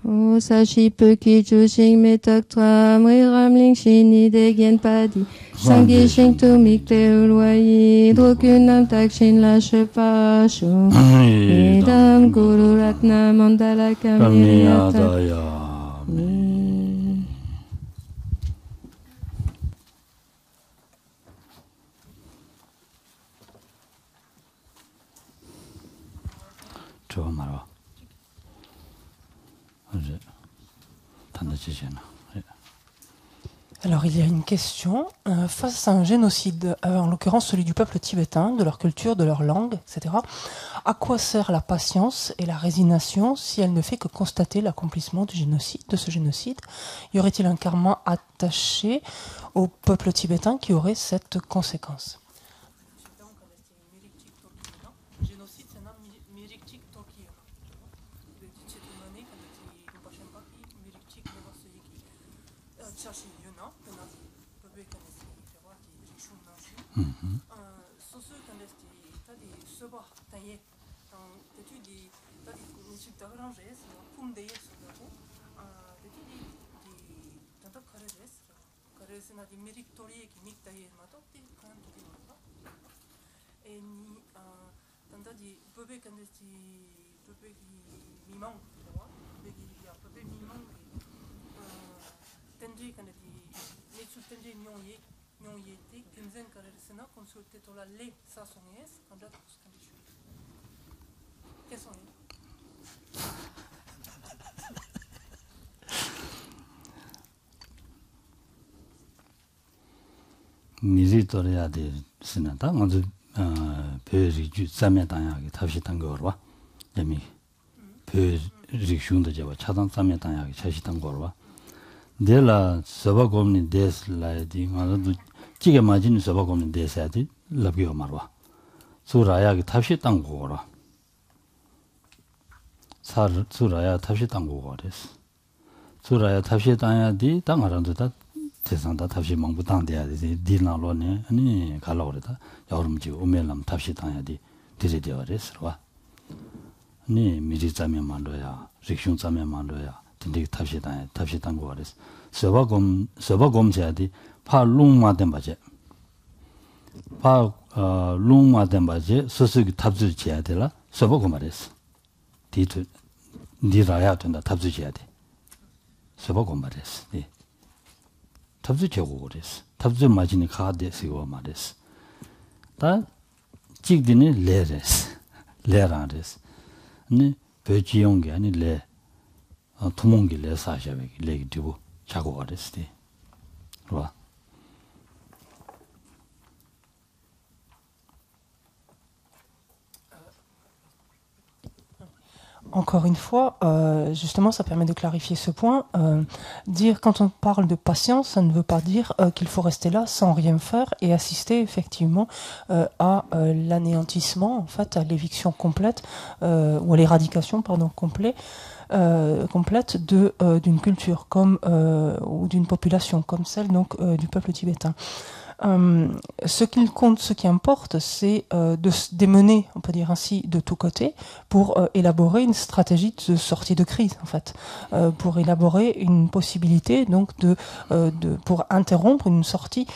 Sashi Puki Jushing Metaktra Mwiramling Shini Degen Padi Sangi Shing Tu Mikte Ulwayi Drokunam Takshin Lashe Pashu Idam Guru Ratna Mandala Kamiyata Alors il y a une question. Face à un génocide, en l'occurrence celui du peuple tibétain, de leur culture, de leur langue, etc., à quoi sert la patience et la résignation si elle ne fait que constater l'accomplissement du génocide, de ce génocide? Y aurait-il un karma attaché au peuple tibétain qui aurait cette conséquence? 미리토리아데 스나다 먼저 베리주 사면당하게 다시 단 거로 예미 베리슈운도 제가 차단 사면당하게 다시 단 거로 데라 서바곰니 데스라이디 맞아도 찌게 맞은 서바곰니 데스야디 럽기어 말와 수라야게 다시 단 거로 수라야 다시 단 거고 그랬어 수라야 다시 단야디 땅아란도다 대상다 답시 망부 당돼야 돼. 디나로네 아니 갈라오래다. 여름지 오멜람 답시 당야디 디제되어레스와. 니 미리 자면 만도야. 릭슌 자면 만도야. 딘디 답시 당야. 답시 당고 그랬어. 서바곰 제야디 파 룽마된 바제. 파 룽마된 바제 소스기 답주 지야 되라. 서바곰 말했어. 디트 니라야 된다. 답주 지야 돼. 서바곰 말했어. 네. 탑주 제고 그랬어. 탑주 마진이 가데스고 말했어. 다 찍디니 레레스. 레라레스. 네 베지용게 아니 레 투몽기 레사샤베 레기 두고 자고 그랬어. 와. Encore une fois, justement, ça permet de clarifier ce point. Dire quand on parle de patience, ça ne veut pas dire qu'il faut rester là sans rien faire et assister effectivement à l'anéantissement, en fait, à l'éviction complète ou à l'éradication, pardon, complète d'une culture comme ou d'une population comme celle donc du peuple tibétain. Ce qu'il compte, ce qui importe, c'est de se démener, on peut dire ainsi, de tous côtés, pour élaborer une stratégie de sortie de crise, en fait, pour élaborer une possibilité, donc pour interrompre une sortie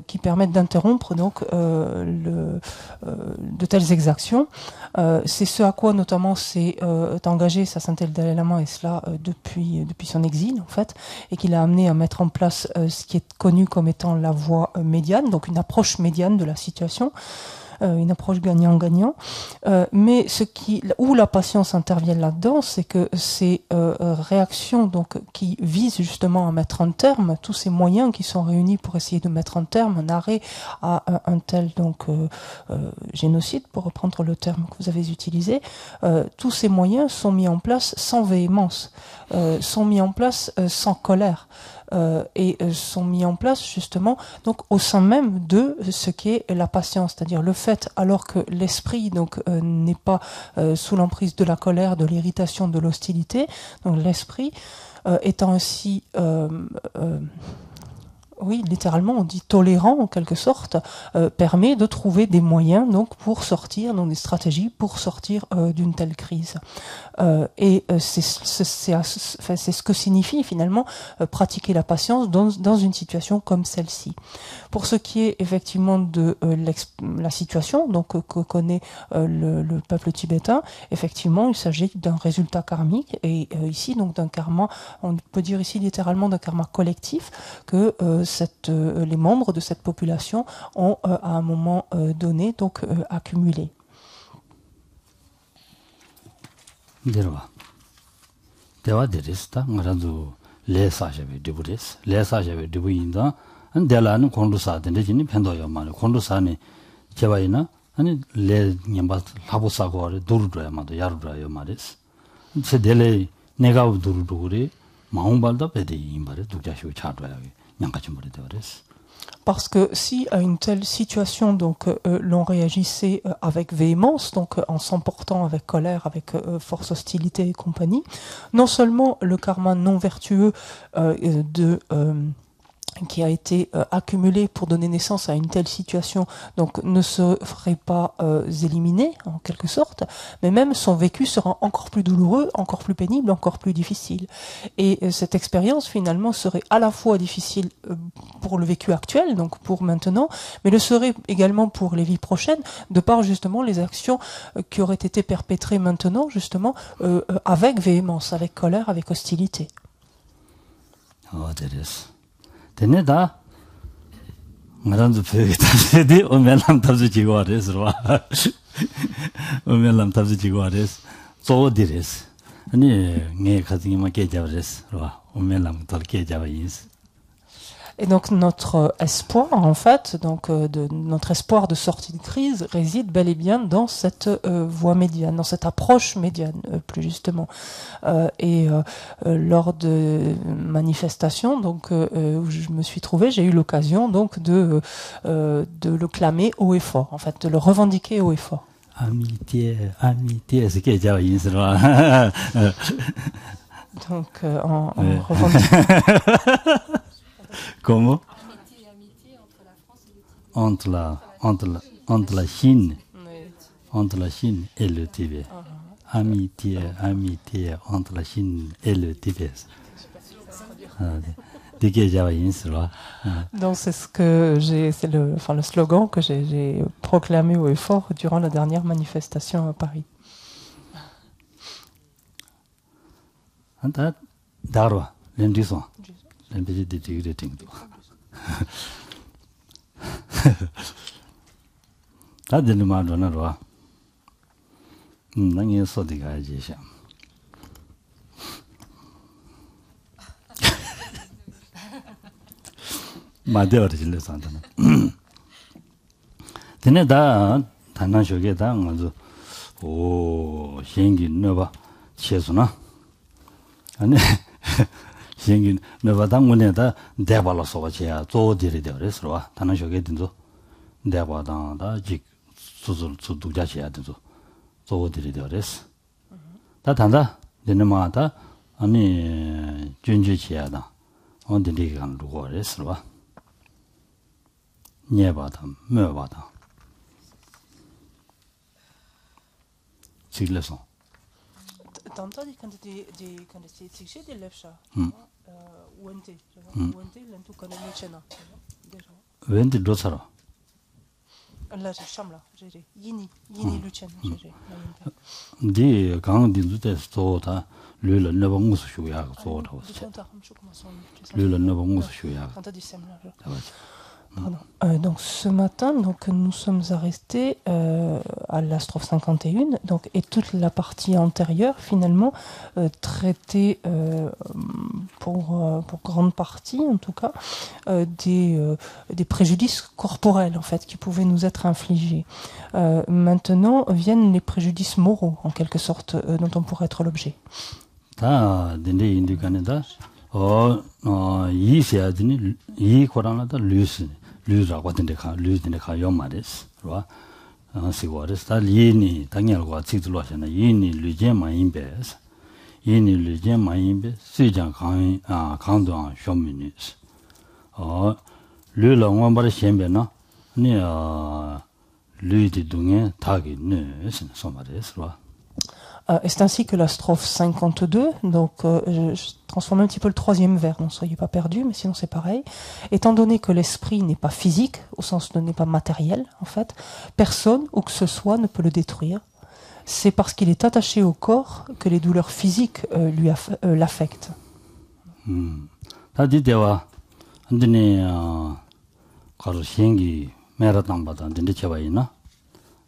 qui permette d'interrompre donc de telles exactions. C'est ce à quoi notamment s'est engagé sa sainteté le Dalai Lama, et cela depuis son exil, en fait, et qu'il a amené à mettre en place ce qui est connu comme étant la voie médiane, donc une approche médiane de la situation, une approche gagnant-gagnant. Mais où la patience intervient là-dedans, c'est que ces réactions donc, qui visent justement à mettre un terme à tous ces moyens qui sont réunis pour essayer de mettre un terme, un arrêt à un tel donc, génocide, pour reprendre le terme que vous avez utilisé, tous ces moyens sont mis en place sans véhémence, sont mis en place sans colère. Et sont mis en place justement donc au sein même de ce qu'est la patience, c'est-à-dire le fait alors que l'esprit donc n'est pas sous l'emprise de la colère, de l'irritation, de l'hostilité, donc l'esprit étant ainsi Oui, littéralement, on dit tolérant en quelque sorte, permet de trouver des moyens donc pour sortir, donc des stratégies pour sortir d'une telle crise. C'est ce que signifie finalement pratiquer la patience dans une situation comme celle-ci. Pour ce qui est effectivement de la situation donc que connaît le peuple tibétain, effectivement, il s'agit d'un résultat karmique et ici donc d'un karma, on peut dire ici littéralement d'un karma collectif que les membres de cette population ont à un moment donné donc accumulé. Dewa deris ta ngaranzu le sajabe deburis le sajabe debuinda an delan kondu sa de jini phendo yo ma kondu sa ni jewaina ani le nyamba labu sa go re durudro ya ma do yarudro yo ma des se dele nega durudro re maungbalda pede imbare dujashu chadwa ya nyanga chimbre deores. Parce que si à une telle situation donc l'on réagissait avec véhémence, donc en s'emportant avec colère, avec force hostilité et compagnie, non seulement le karma non vertueux qui a été accumulé pour donner naissance à une telle situation donc ne serait pas éliminé en quelque sorte, mais même son vécu sera encore plus douloureux, encore plus pénible, encore plus difficile. Et cette expérience finalement serait à la fois difficile pour le vécu actuel, donc pour maintenant, mais le serait également pour les vies prochaines, de par justement les actions qui auraient été perpétrées maintenant justement avec véhémence, avec colère, avec hostilité. Oh, Tene da ngaranzu pege tabsedi omelam tabzi jigo ares ro omelam tabzi jigo ares so dires ani nge khazi ma ke javres ro omelam tol ke javais. Et donc notre espoir, en fait, donc notre espoir de sortie de crise réside bel et bien dans cette voie médiane, dans cette approche médiane, plus justement. Lors de manifestations, donc où je me suis trouvée, j'ai eu l'occasion donc de le clamer haut et fort, en fait, de le revendiquer haut et fort. Amitié, c'est que j'avais donc en revendiquant. Comment? Amitié entre la France et le Tibet. Entre la Chine. Entre la Chine et le Tibet. Amitié entre la Chine et le Tibet. Donc c'est ce que c'est le slogan que j'ai proclamé haut et fort durant la dernière manifestation à Paris. Darwa, l'indisson. L'embêté de tigre. T'as de le mal dans roi. N'en est pas de gage. Madeur de le santana. Tene da tanan shoge da ngazo o shengi nova chesuna. Ane shengi nova da ngone da debala soba cheya zo dire deores ro tanan shoge dinzo deba da jik suzul suduja cheya dinzo zo dire deores. Da tanda dene ma da ani junji cheya da on dine kan luores ro. Niebadam, meubadam. C'est le son. T'entends quand tu sais des lèvres Wente, l'entou connaît le chena. Wente dosara. Là, je chambre, j'ai yini le chena, j'ai. Di gang dinzu te so ta le le ne bang su shu ya so ta. Le le ne bang su shu ya. Donc ce matin, donc nous sommes arrêtés à la strophe 51, donc et toute la partie antérieure finalement traitait pour grande partie en tout cas des préjudices corporels en fait qui pouvaient nous être infligés. Maintenant viennent les préjudices moraux en quelque sorte dont on pourrait être l'objet. Ta dinde indi Canada yi sia dini yi korana da Lura watende ka lusine ka yomares ro sigores ta yini tangel wa tsidlo shana yini luje ma imbes sujang kan kan do shominis lui la on va chiembe na ni lui de dunge tagi ne son mares là. Et c'est ainsi que la strophe 52, donc je transforme un petit peu le troisième vers, ne soyez pas perdus, mais sinon c'est pareil. Étant donné que l'esprit n'est pas physique, au sens de n'est pas matériel, en fait, personne ou que ce soit ne peut le détruire. C'est parce qu'il est attaché au corps que les douleurs physiques l'affectent. 다디대와 안드네 가로 시행기 메라당 받아 안드네 쳐봐이나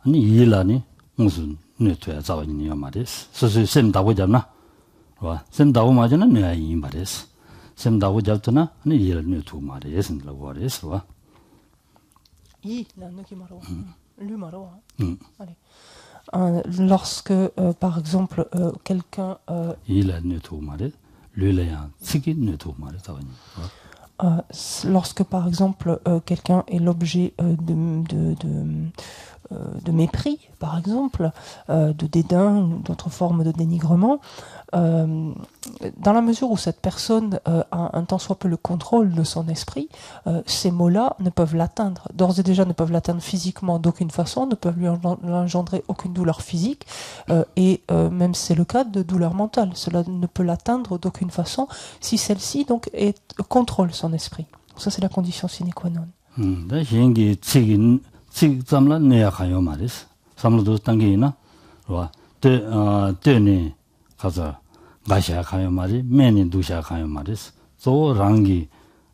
아니 이일라니 무슨 네트에 자원이요 말이스 소소 셈다고 잡나 와 셈다고 맞으나 네 이 말이스 셈다고 잡더나 아니 이일 네트 말이스 라고 말이스 와 이 나는 기마로 루마로 allez lorsque par exemple quelqu'un 이일 네트 말이 르레야 치기 네트 말이 자원이 lorsque par exemple quelqu'un est l'objet de mépris, par exemple, de dédain, d'autres formes de dénigrement, dans la mesure où cette personne a un tant soit peu le contrôle de son esprit, ces mots-là ne peuvent l'atteindre. D'ores et déjà ne peuvent l'atteindre physiquement d'aucune façon, ne peuvent lui engendrer aucune douleur physique, et même c'est le cas de douleur mentale. Cela ne peut l'atteindre d'aucune façon si celle-ci donc contrôle son esprit. Donc ça c'est la condition sine qua non. zamla neya khayo maris samla do tangi na wa te ne kaza gasha khayo mari meni dusha khayo maris so rangi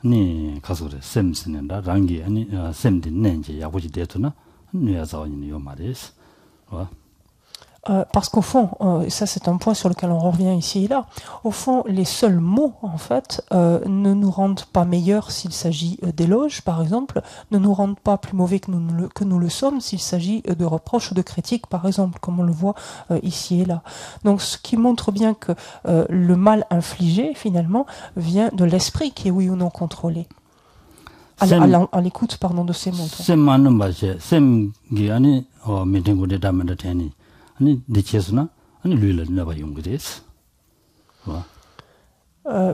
ni kasure semsinenda rangi ani semdi nenje yabuji detuna neya zawani yo maris wa parce qu'au fond, ça c'est un point sur lequel on revient ici et là, au fond les seuls mots en fait ne nous rendent pas meilleurs s'il s'agit d'éloges par exemple, ne nous rendent pas plus mauvais que nous le sommes s'il s'agit de reproches ou de critiques par exemple, comme on le voit ici et là. Donc ce qui montre bien que le mal infligé finalement vient de l'esprit qui est oui ou non contrôlé. À l'écoute pardon de ces mots.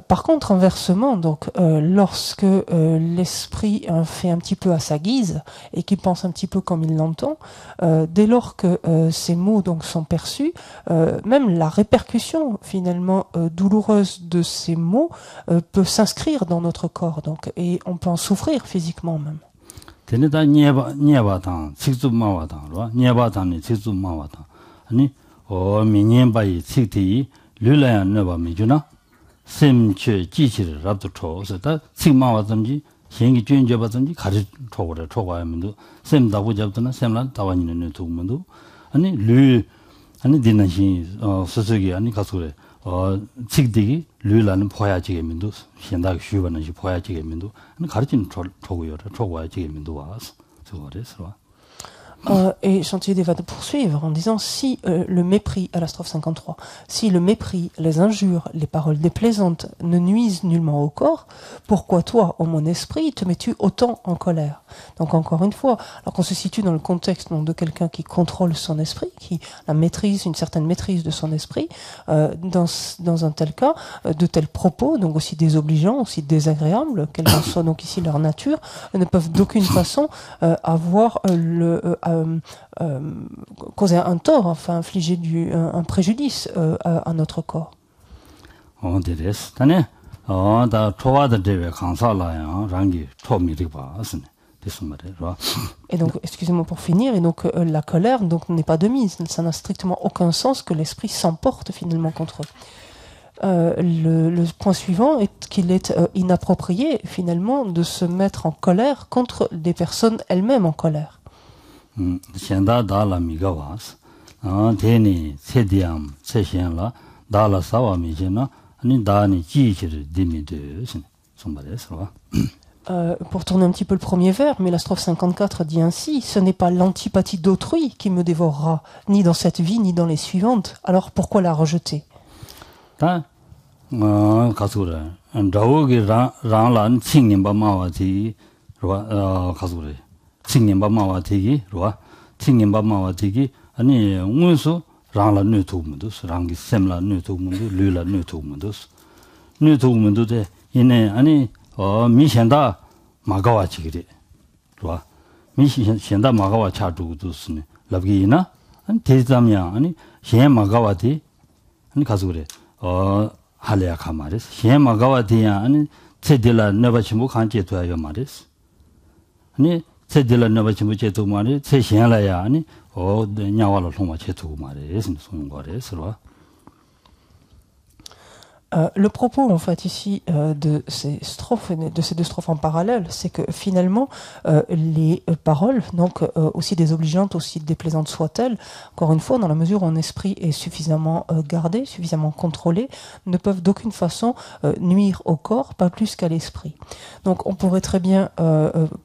Par contre, inversement, donc, lorsque l'esprit fait un petit peu à sa guise et qu'il pense un petit peu comme il l'entend, dès lors que ces mots donc sont perçus, même la répercussion finalement douloureuse de ces mots peut s'inscrire dans notre corps, donc, et on peut en souffrir physiquement même. 아니 미년바이 칙티 르라야 너바 미주나 셈체 지치를 rab도 초서다 칙마와든지 현기 주인접하든지 가르 초고래 초과하면도 셈다고 잡더나 셈란 다와니는 도문도 아니 르 아니 디나시 스스기 아니 가서래 칙디기 르라는 보야지게면도 현다가 쉬어는지 보야지게면도 아니 가르친 초고요 초과지게면도 와서 저거래서 Et Chantier va poursuivre en disant si le mépris, à la strophe 53, si le mépris, les injures, les paroles déplaisantes ne nuisent nullement au corps, pourquoi toi, ô mon esprit, te mets-tu autant en colère? Donc encore une fois, alors qu'on se situe dans le contexte donc, de quelqu'un qui contrôle son esprit, qui la maîtrise, une certaine maîtrise de son esprit, dans un tel cas, de tels propos, donc aussi désobligeants, aussi désagréables, quelle qu'en soit donc ici leur nature, ne peuvent d'aucune façon avoir causer un tort, enfin infliger un préjudice à notre corps. Et donc, excusez-moi pour finir, et donc la colère donc n'est pas de mise, ça n'a strictement aucun sens que l'esprit s'emporte finalement contre eux. Le point suivant est qu'il est inapproprié finalement de se mettre en colère contre des personnes elles-mêmes en colère. 현다 달라 미가와스 데니 세디암 세현라 달라 사와미제나 아니 다니 지치르 디미데 sommaire. Pour tourner un petit peu le premier vers, mais la strophe 54 dit ainsi: ce n'est pas l'antipathie d'autrui qui me dévorera, ni dans cette vie, ni dans les suivantes. Alors pourquoi la rejeter? 아니 응원수 랑라 뉴토문도 랑기 셈라 뉴토문도 르라 뉴토문도 뉴토문도 돼 이네 아니 미현다 마가와 지기리 좋아 미 현다 마가와 차두도 쓰네 랍기나 한 대담이야 아니 현 마가와디 아니 가서 그래 할래야 가 말이스 현 마가와디야 아니 제딜라 너바치무 간제도야 말이스 아니 제딜라 너바치무 제도 말이 제 현라야 아니 냐와로 통화 제도 말이스 무슨 거래서 Le propos en fait ici de ces strophes, de ces deux strophes en parallèle, c'est que finalement les paroles, donc aussi désobligeantes, aussi déplaisantes soient-elles, encore une fois, dans la mesure où un esprit est suffisamment gardé, suffisamment contrôlé, ne peuvent d'aucune façon nuire au corps, pas plus qu'à l'esprit. Donc on pourrait très bien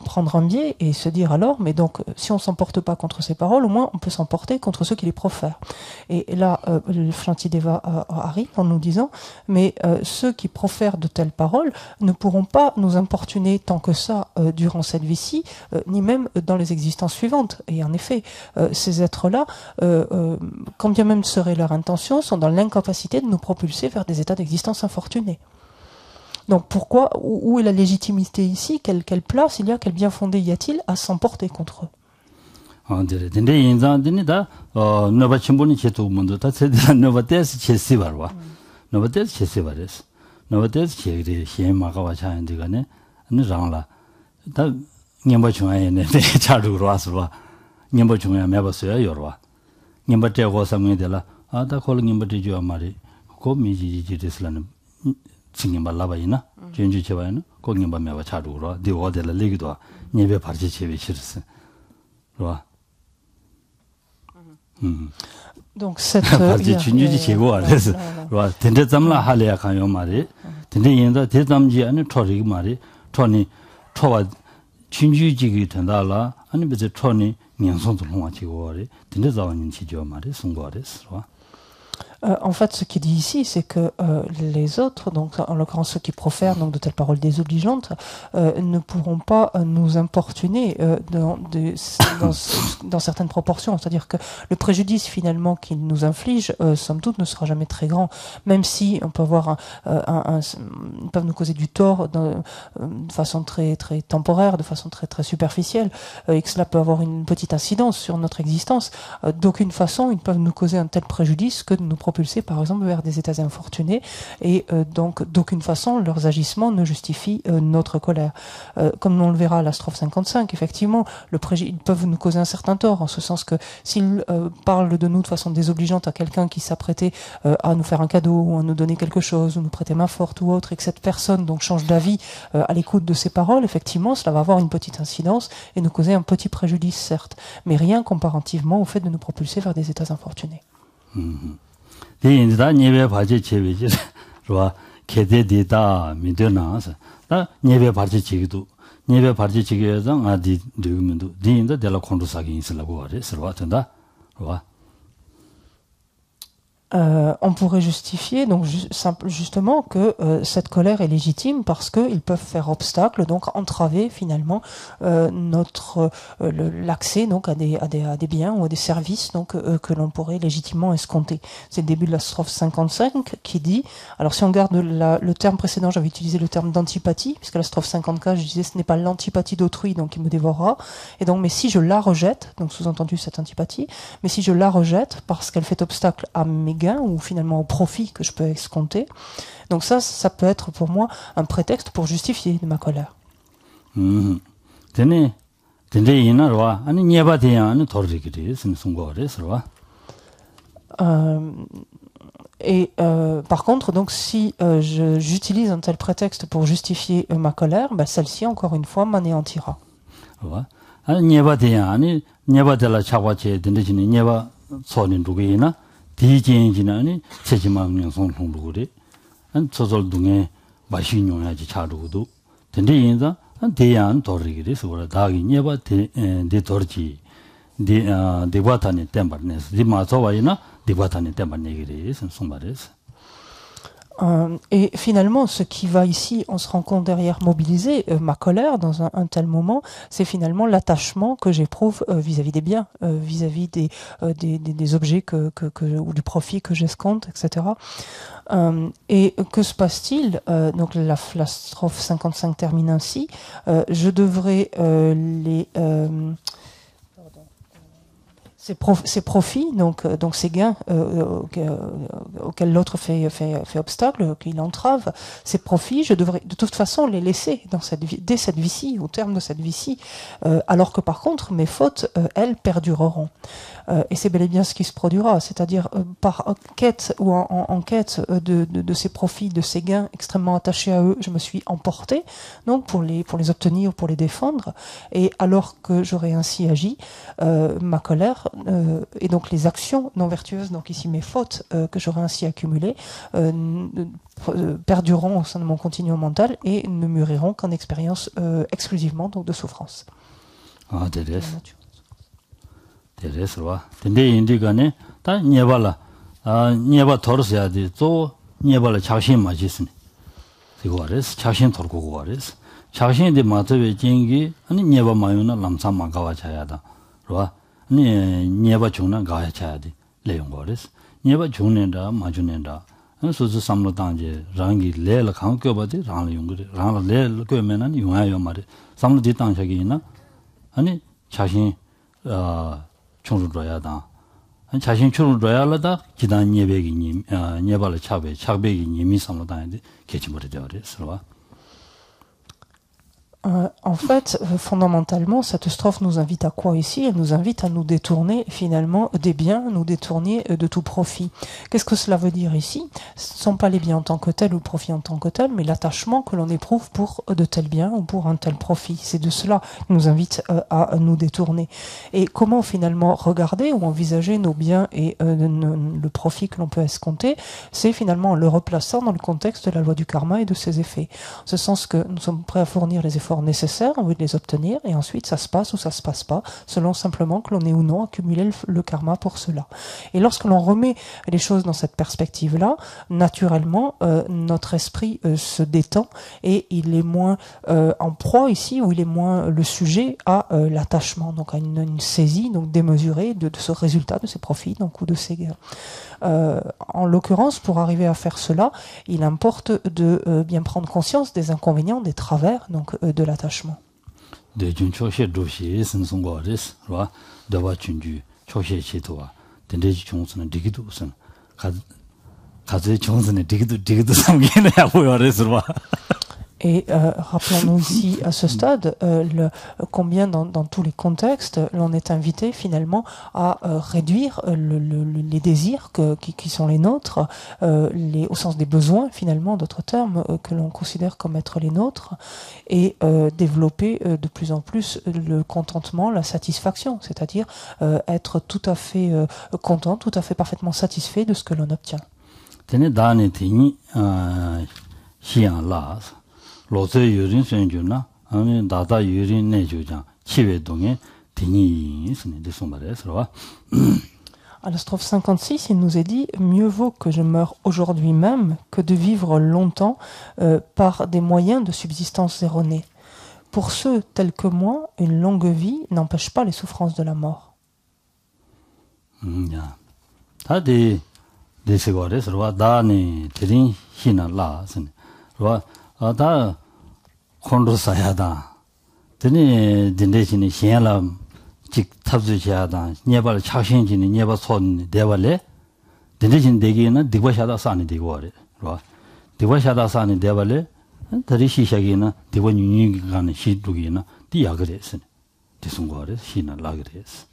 prendre un biais et se dire alors, mais donc si on s'emporte pas contre ces paroles, au moins on peut s'emporter contre ceux qui les profèrent. Et là, le Shantideva arrive en nous disant mais ceux qui profèrent de telles paroles ne pourront pas nous importuner tant que ça durant cette vie-ci, ni même dans les existences suivantes. Et en effet, ces êtres-là, quand bien même serait leur intention, sont dans l'incapacité de nous propulser vers des états d'existence infortunés. Donc pourquoi, où est la légitimité ici? Quelle place il y a, quel bien fondé y a-t-il à s'emporter contre eux? 너버데스 체세바레스 너버데스 체그리 히마가와 차인디가네 너랑라 다 녀버 중앙에네 차루로 와서 녀버 중앙에 매버서요 요러와 녀버 때고 상면에라 아다 콜 녀버 되죠 말이 고 미지지지스라는 지금 말라바이나 전주 제바이나 고 녀버 매버 차루로 디오데라 레기도 녀베 바르지 제베 싫었어 로와 Donc cette 진주지 제고 알아서 와 된데 잠라 할래야 가요 말이 된데 인다 대담지 안에 토리 말이 토니 토와 진주지기 된다라 아니 베제 토니 명성도 통화지고 말이 된데 자원인 지죠 말이 송거래서 En fait, ce qui dit ici, c'est que les autres, donc en l'occurrence ceux qui profèrent donc de telles paroles désobligeantes, ne pourront pas nous importuner dans certaines proportions. C'est-à-dire que le préjudice finalement qu'ils nous infligent, somme toute, ne sera jamais très grand, même si on peut avoir ils peuvent nous causer du tort de façon très très temporaire, de façon très très superficielle, et que cela peut avoir une petite incidence sur notre existence. D'aucune façon, ils peuvent nous causer un tel préjudice que de nous propulser par exemple vers des états infortunés et donc d'aucune façon leurs agissements ne justifient notre colère. Comme on le verra à la strophe 55, effectivement, ils peuvent nous causer un certain tort, en ce sens que s'ils parlent de nous de façon désobligeante à quelqu'un qui s'apprêtait à nous faire un cadeau ou à nous donner quelque chose ou nous prêter main forte ou autre, et que cette personne donc change d'avis à l'écoute de ces paroles, effectivement cela va avoir une petite incidence et nous causer un petit préjudice certes, mais rien comparativement au fait de nous propulser vers des états infortunés. 대인다 예배 바지 제비지 좋아 개대디다 믿으나서 나 예배 바지 지기도 예배 바지 지기에서 아디 되면도 대인다 데라 콘도사기 있으라고 그래서 왔다 좋아 on pourrait justifier donc justement que cette colère est légitime parce qu'ils peuvent faire obstacle, donc entraver finalement l'accès donc à des biens ou à des services donc que l'on pourrait légitimement escompter. C'est le début de la strophe 55 qui dit, alors si on garde le terme précédent, j'avais utilisé le terme d'antipathie, puisque la strophe 54 je disais ce n'est pas l'antipathie d'autrui donc il me dévorera, et donc mais si je la rejette, donc sous-entendu cette antipathie, mais si je la rejette parce qu'elle fait obstacle à mes gain ou finalement au profit que je peux escompter. Donc ça peut être pour moi un prétexte pour justifier de ma colère. Et par contre, donc si j'utilise un tel prétexte pour justifier ma colère, celle-ci encore une fois m'anéantira. 디진진아니 체지망령 송송도그래 안 소설둥에 마시뇽야지 차루도 근데 한 대안 도르기래서 그래 다기 녀바 데 도르지 데바타니 템바네스 디마소와이나 데바타니 템바네기래서 송바레스 Et finalement, ce qui va ici, on se rend compte derrière mobiliser ma colère dans un tel moment, c'est finalement l'attachement que j'éprouve vis-à-vis des biens, vis-à-vis des objets ou du profit que j'escompte, etc. Et que se passe-t-il? Donc la strophe 55 termine ainsi. Je devrais ces profits, donc ces gains auxquels l'autre fait obstacle, qu'il entrave, ces profits, je devrais de toute façon les laisser dès cette vie-ci, au terme de cette vie-ci, alors que par contre mes fautes, elles, perdureront. Et c'est bel et bien ce qui se produira, c'est-à-dire par quête ou en quête de ces profits, de ces gains extrêmement attachés à eux, je me suis emporté, donc pour les obtenir, pour les défendre, et alors que j'aurais ainsi agi, ma colère et donc les actions non vertueuses, donc ici mes fautes que j'aurais ainsi accumulées, perdureront au sein de mon continuum mental et ne mûriront qu'en expérience exclusivement donc de souffrance. Ah, Tereswa. Tende indigane ta nyebala nyeba torsia de to nyebala chakshin majisni. Sigores chakshin torko gores. Chakshin de matwe jingi ani nyeba mayuna lamsa magawa chayada. Ro ni nyeba chungna gaya chayadi leyon gores. Nyeba chungnenda majunenda. An suzu samlo tangje rangi le la khang kyo bade rang la yungre rang la le kyo menan yunga yo mare. Samlo di tangshagi na ani chakshin 충루로야다. 자신 충루로야라다 기단 예배기님 예발의 차배기 님이 삼로다인데 개침버려 되어서. En fait, fondamentalement, cette strophe nous invite à quoi ici? Elle nous invite à nous détourner finalement des biens, nous détourner de tout profit. Qu'est-ce que cela veut dire ici? Ce ne sont pas les biens en tant que tels ou le profit en tant que tel, mais l'attachement que l'on éprouve pour de tels biens ou pour un tel profit. C'est de cela qui nous invite à nous détourner. Et comment finalement regarder ou envisager nos biens et le profit que l'on peut escompter? C'est finalement en le replaçant dans le contexte de la loi du karma et de ses effets. En ce sens que nous sommes prêts à fournir les efforts nécessaires en vue de les obtenir, et ensuite ça se passe ou ça se passe pas, selon simplement que l'on ait ou non accumulé le karma pour cela. Et lorsque l'on remet les choses dans cette perspective-là, naturellement, notre esprit se détend et il est moins en proie ici, ou il est moins le sujet à l'attachement, donc à une saisie donc démesurée de ce résultat, de ces profits donc, ou de ces gains. En l'occurrence, pour arriver à faire cela, il importe de bien prendre conscience des inconvénients, des travers donc de l'attachement. Et rappelons-nous ici, à ce stade, combien dans tous les contextes, l'on est invité finalement à réduire les désirs qui sont les nôtres, au sens des besoins finalement, d'autres termes, que l'on considère comme être les nôtres, et développer de plus en plus le contentement, la satisfaction, c'est-à-dire être tout à fait content, tout à fait parfaitement satisfait de ce que l'on obtient. À la strophe 56, il nous est dit « Mieux vaut que je meure aujourd'hui même que de vivre longtemps par des moyens de subsistance erronés. Pour ceux tels que moi, une longue vie n'empêche pas les souffrances de la mort. » 콘도 사야다. 되네 딘데지니 희야라 직 탑주지하다. 녀발 차신지니 녀발 손 대발레. 딘데진 대기는 디과샤다 산이 되고래. 로. 디과샤다 산이 대발레. 다리 시샤기나 디과 유니가는 시두기나 디야 그랬으니. 디송거래 시나 라그랬어.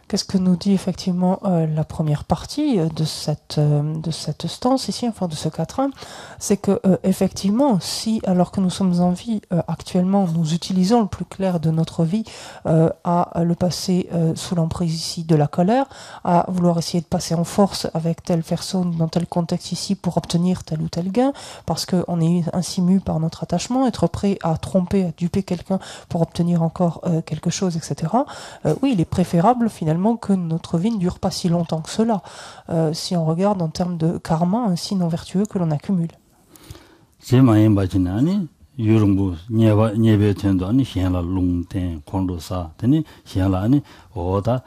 Qu'est-ce que nous dit effectivement la première partie de cette stance ici, enfin de ce quatrain, c'est que effectivement, si alors que nous sommes en vie actuellement, nous utilisons le plus clair de notre vie à le passer sous l'emprise ici de la colère, à vouloir essayer de passer en force avec telle personne dans tel contexte ici pour obtenir tel ou tel gain, parce qu'on est ainsi mu par notre attachement, être prêt à tromper, à duper quelqu'un pour obtenir encore quelque chose, etc. Oui, il est préférable finalement finalement que notre vie ne dure pas si longtemps que cela, si on regarde en termes de karma ainsi non vertueux que l'on accumule. 유릉부 예배 텐도 아니 희한라 롱텐 콘도사 되니 희한라 아니 오다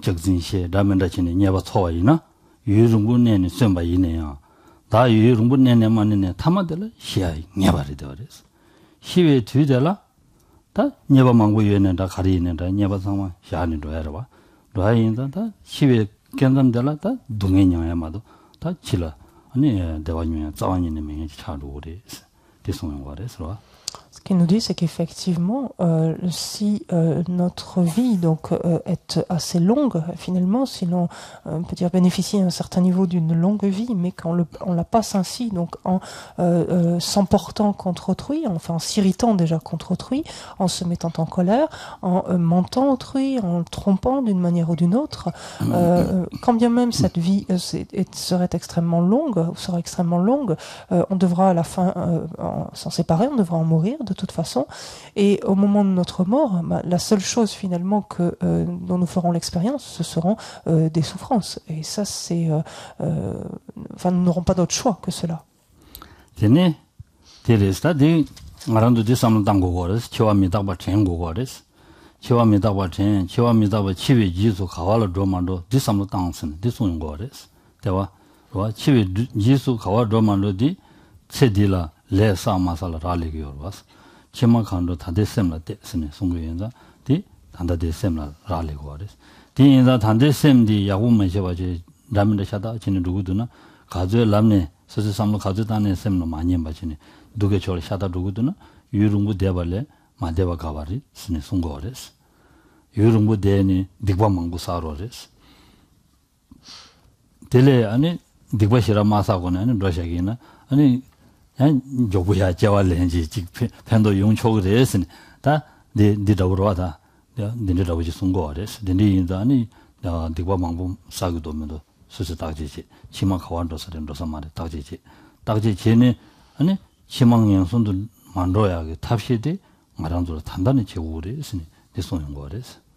적진시 라면다치니 예바 초와이나 유릉부 내니 셈바이네요 다 유릉부 내내만네 타마들 희야이 예바리 되어res 희외 뒤되라 다 예바 망고 유에는다 가리는다 예바 상마 희한이로 해라 로아인다 다 희외 견담들라 다 동행ኛ야마도 다 질라 아니 대화님이 자완이네 명이 차루오레 Ce qu'il nous dit, c'est qu'effectivement, si notre vie donc est assez longue, finalement, si l'on peut dire bénéficie à un certain niveau d'une longue vie, mais qu'on la passe ainsi, donc en s'emportant contre autrui, enfin en s'irritant déjà contre autrui, en se mettant en colère, en mentant autrui, en le trompant d'une manière ou d'une autre, quand bien même cette vie serait extrêmement longue, on devra à la fin s'en séparer, on devra en mourir de toute façon, et au moment de notre mort, la seule chose finalement dont nous ferons l'expérience, ce seront des souffrances, et ça c'est enfin nous n'aurons pas d'autre choix que cela. 레사 마살라 라리기요 와스 치마칸도 다데셈라 데스네 송고연자 디 단다데셈라 라리고 와레스 디인자 단데셈디 야고만 셔바지 라면데 샤다 지는 누구드나 가즈에 람네 서서 삼로 가즈다네 셈로 많이 바지네 누게 저를 샤다 누구드나 유릉부 대발레 마데바 가바리 스네 송고레스 유릉부 대니 딕바망부 사로레스 델레 아니 딕바시라 마사고는 러시아기나 아니 조부야 자왈렌지 팬도 용초가 됐으니 다 디다우로다 디다우지 송고레스 디니인다니 디바 망부 사기도 면도 수수 딱지지 치마 가완도 서된도서 말에 딱지지 딱지지네 아니 치망 양손도 만들어야 탑시디 말한도로 단단히 제우레스니 디송용고레스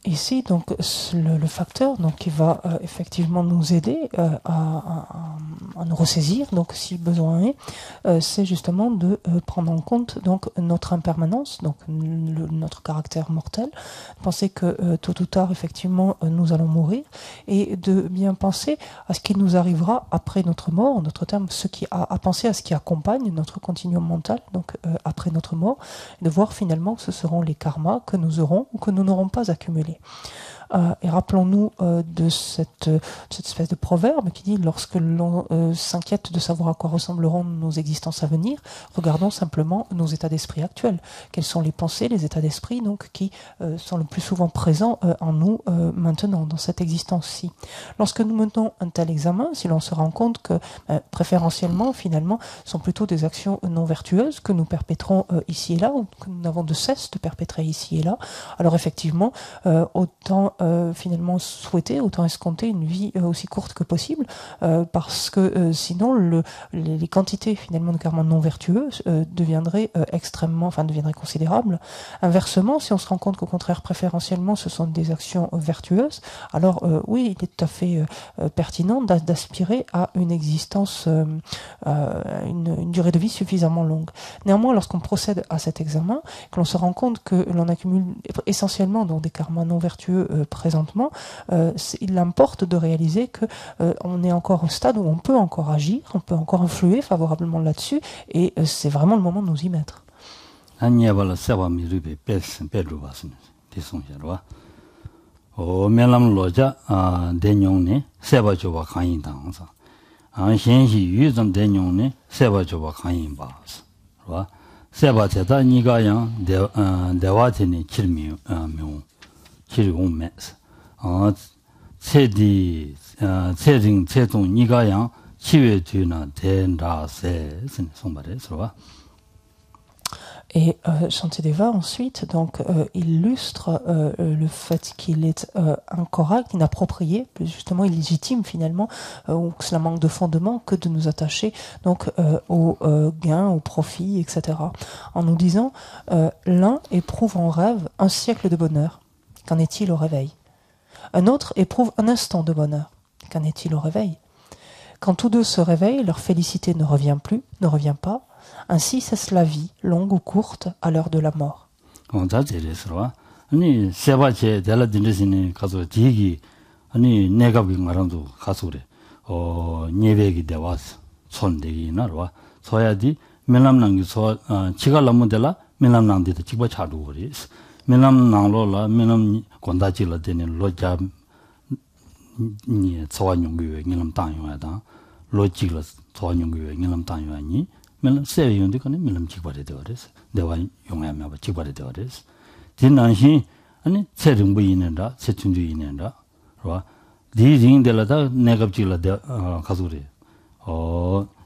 Ici, donc, le facteur donc, qui va effectivement nous aider à nous ressaisir, donc, si besoin est, c'est justement de prendre en compte donc, notre impermanence, donc notre caractère mortel, penser que tôt ou tard, effectivement, nous allons mourir, et de bien penser à ce qui nous arrivera après notre mort, en d'autres termes, à penser à ce qui accompagne notre continuum mental, donc après notre mort, et de voir finalement que ce seront les karmas que nous aurons ou que nous n'aurons pas accumulés. Et rappelons-nous de cette espèce de proverbe qui dit lorsque l'on s'inquiète de savoir à quoi ressembleront nos existences à venir, regardons simplement nos états d'esprit actuels. Quelles sont les pensées, les états d'esprit donc qui sont le plus souvent présents en nous maintenant, dans cette existence-ci. Lorsque nous menons un tel examen, si l'on se rend compte que préférentiellement, finalement, sont plutôt des actions non vertueuses que nous perpétrons ici et là, ou que nous n'avons de cesse de perpétrer ici et là, alors effectivement, autant finalement souhaiter, autant escompter une vie aussi courte que possible, parce que sinon les quantités finalement de karma non vertueux deviendraient considérables. Inversement, si on se rend compte qu'au contraire préférentiellement ce sont des actions vertueuses, alors oui, il est tout à fait pertinent d'aspirer à une existence, une durée de vie suffisamment longue. Néanmoins, lorsqu'on procède à cet examen, que l'on se rend compte que l'on accumule essentiellement donc des karmas non vertueux présentement, il importe de réaliser que on est encore au stade où on peut encore agir, on peut encore influer favorablement là-dessus, et c'est vraiment le moment de nous y mettre. Et Shantideva ensuite donc illustre le fait qu'il est incorrect, inapproprié, justement illégitime finalement, ou que cela manque de fondement que de nous attacher donc au gain, au profit, etc. En nous disant l'un éprouve en rêve un siècle de bonheur. Qu'en est-il au réveil? Un autre éprouve un instant de bonheur. Qu'en est-il au réveil? Quand tous deux se réveillent, leur félicité ne revient pas. Ainsi cesse la vie, longue ou courte, à l'heure de la mort. 아니 세바체 달라딘데시니 가서 지기 아니 내가 그 말한도 가서 그래 예배기 되와서 손대기 나와 소야디 밀남랑기 소 지갈람문데라 밀남랑데도 직바 차도 그래 밀남랑로라 밀남 권다지라 되는 로자 니 소완용규에 밀남 땅용하다 로직라 소완용규에 밀남 땅용하니 밀남 세용데 거는 밀남 직바래 되어서 내가 용하면 봐 직바래 되어서 진난시 아니 세정부 있는다 세춘주 있는다 봐 디징들다 내갑지라 가서래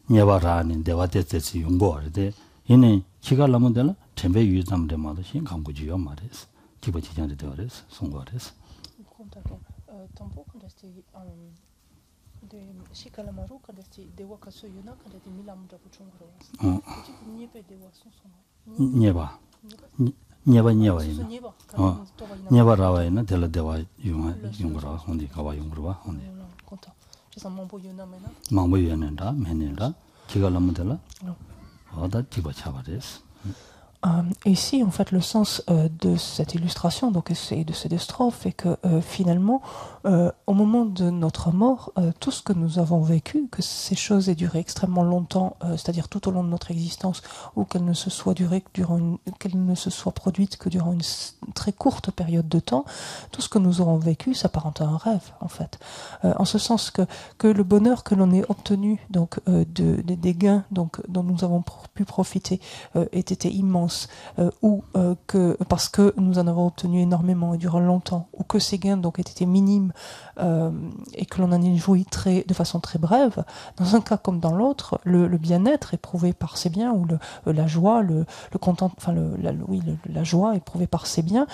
녀바라는 대화대체시 용고하되 이내 기갈라면들 전배 유담데마도 신 강구지요 말했어 기버지장에 되어서 송거했어 tampoco quand este de Shikalamaru quand este de Wakasuyuna quand este Milam de Puchungro. Tu n'y peux de Wason. Nieba. Nieba Nieba della deva Yungura, on dit Kawa Yungura, on est content. Je sens mon boyona maintenant. Mamboyanenda, Menenda, Kigalamodella. Oda Tibachavares. Ici, en fait, le sens de cette illustration, donc, et de ces deux strophes, est que finalement, au moment de notre mort, tout ce que nous avons vécu, que ces choses aient duré extrêmement longtemps, c'est-à-dire tout au long de notre existence, ou qu'elles ne se soient qu'elles ne se soient produites que durant une très courte période de temps, tout ce que nous aurons vécu s'apparente à un rêve, en fait. En ce sens que le bonheur que l'on ait obtenu, donc, des gains, donc, dont nous avons pu profiter, ait été immense. Ou que parce que nous en avons obtenu énormément et durant longtemps, ou que ces gains donc aient été minimes et que l'on en ait joui de façon très brève, dans un cas comme dans l'autre, le bien-être éprouvé par ces biens, ou la joie, le content, enfin la joie éprouvée par ces biens,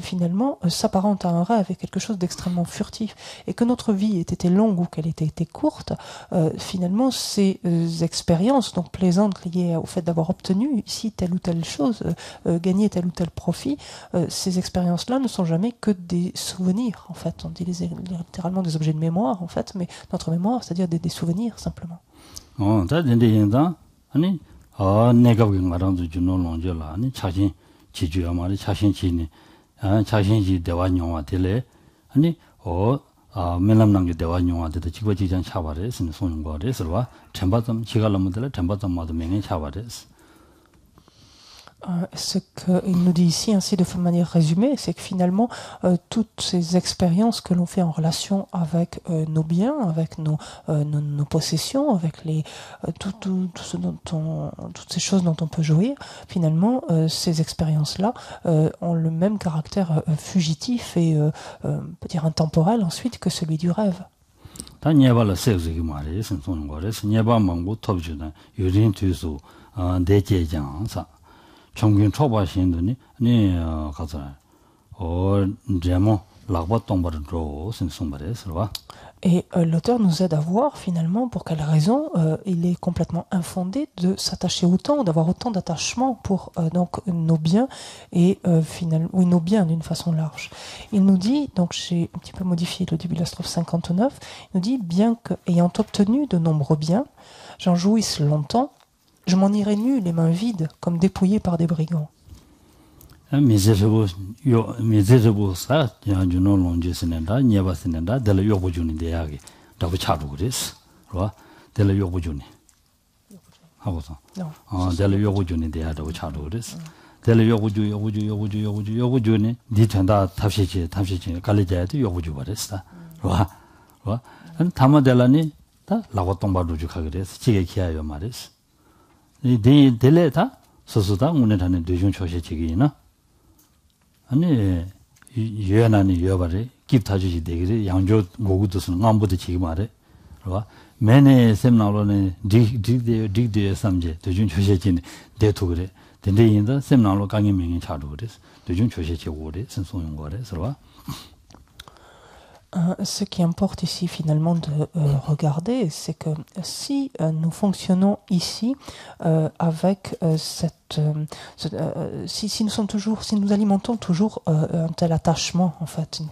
finalement s'apparente à un rêve et quelque chose d'extrêmement furtif. Et que notre vie ait été longue ou qu'elle ait été courte, finalement ces expériences donc plaisantes liées au fait d'avoir obtenu ici telle ou telle chose, gagner tel ou tel profit, ces expériences-là ne sont jamais que des souvenirs, en fait. On dit littéralement des objets de mémoire, en fait, mais notre mémoire, c'est-à-dire des souvenirs, simplement. 멜람랑게 대화용화데도 직거지장 차바레스는 소용거레스와 템바점 지갈람들에 템바점마도 맹에 차바레스. Ce qu'il nous dit ici, ainsi de manière résumée, c'est que finalement, toutes ces expériences que l'on fait en relation avec nos biens, avec nos possessions, avec toutes ces choses dont on peut jouir, finalement, ces expériences-là ont le même caractère fugitif et, on peut dire, intemporel ensuite que celui du rêve. 정균 초바신더니 아니 가서 제모 락바똥바르로 신송바레스와 Et l'auteur nous aide à voir finalement pour quelle raison il est complètement infondé de s'attacher autant, d'avoir autant d'attachement pour donc nos biens et finalement nos biens d'une façon large. Il nous dit, donc j'ai un petit peu modifié le début de la strophe 59, il nous dit bien qu'ayant obtenu de nombreux biens, j'en jouisse longtemps. Je m'en irai nu, les mains vides, comme dépouillé par des brigands. 이 델레다 소소다 오늘하는 대중 초시직이나 아니 예나니 여바리 깁타주지 되게 양조 고구도스는 안보도 지금 말해 봐 매네 셈나로네 디디에 삼제 대중 초시직이 대토 그래 된대인다 셈나로 강의 명이 차도 그랬어. 요즘 조시치 오래 선송용 거래 서로. Ce qui importe ici finalement de regarder, c'est que si nous fonctionnons ici avec si nous sommes toujours, si nous alimentons toujours un tel attachement en fait,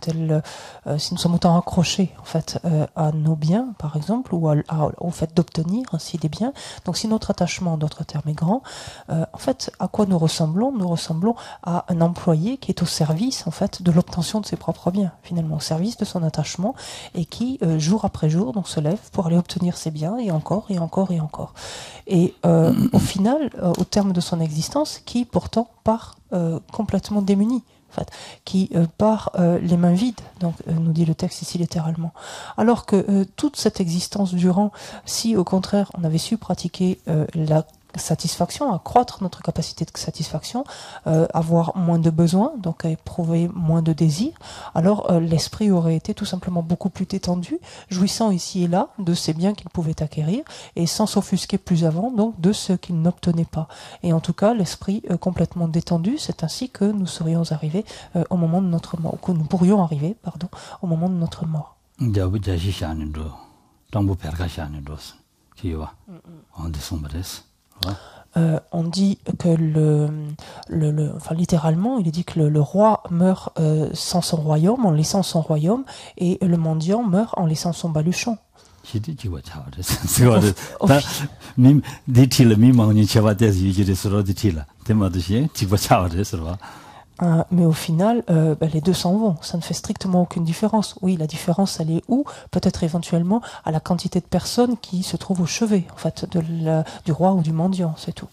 si nous sommes autant accrochés en fait à nos biens par exemple ou au fait d'obtenir ainsi des biens, donc si notre attachement en d'autres termes est grand, en fait à quoi nous ressemblons? Nous ressemblons à un employé qui est au service en fait de l'obtention de ses propres biens, finalement au service de son attachement et qui jour après jour donc se lève pour aller obtenir ses biens et encore et encore et encore et au final au terme de son existence qui pourtant part complètement démuni en fait, qui part les mains vides, donc nous dit le texte ici littéralement. Alors que toute cette existence durant, si au contraire on avait su pratiquer la satisfaction, accroître notre capacité de satisfaction, avoir moins de besoins, donc éprouver moins de désirs, alors l'esprit aurait été tout simplement beaucoup plus détendu, jouissant ici et là de ces biens qu'il pouvait acquérir et sans s'offusquer plus avant donc de ce qu'il n'obtenait pas. Et en tout cas, l'esprit complètement détendu, c'est ainsi que nous serions arrivés au moment de notre mort, ou que nous pourrions arriver, pardon, au moment de notre mort. On dit que enfin littéralement, il est dit que le roi meurt sans son royaume, en laissant son royaume, et le mendiant meurt en laissant son baluchon. Mais au final, les deux s'en vont. Ça ne fait strictement aucune différence. Oui, la différence, elle est où? Peut-être éventuellement à la quantité de personnes qui se trouvent au chevet, en fait, du roi ou du mendiant, c'est tout.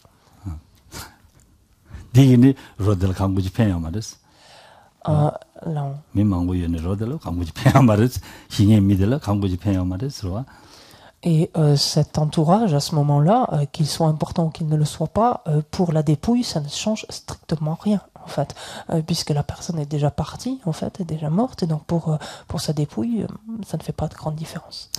Et cet entourage, à ce moment-là, qu'il soit important ou qu'il ne le soit pas, pour la dépouille, ça ne change strictement rien, en fait, puisque la personne est déjà partie, en fait, est déjà morte, et donc pour sa dépouille, ça ne fait pas de grande différence.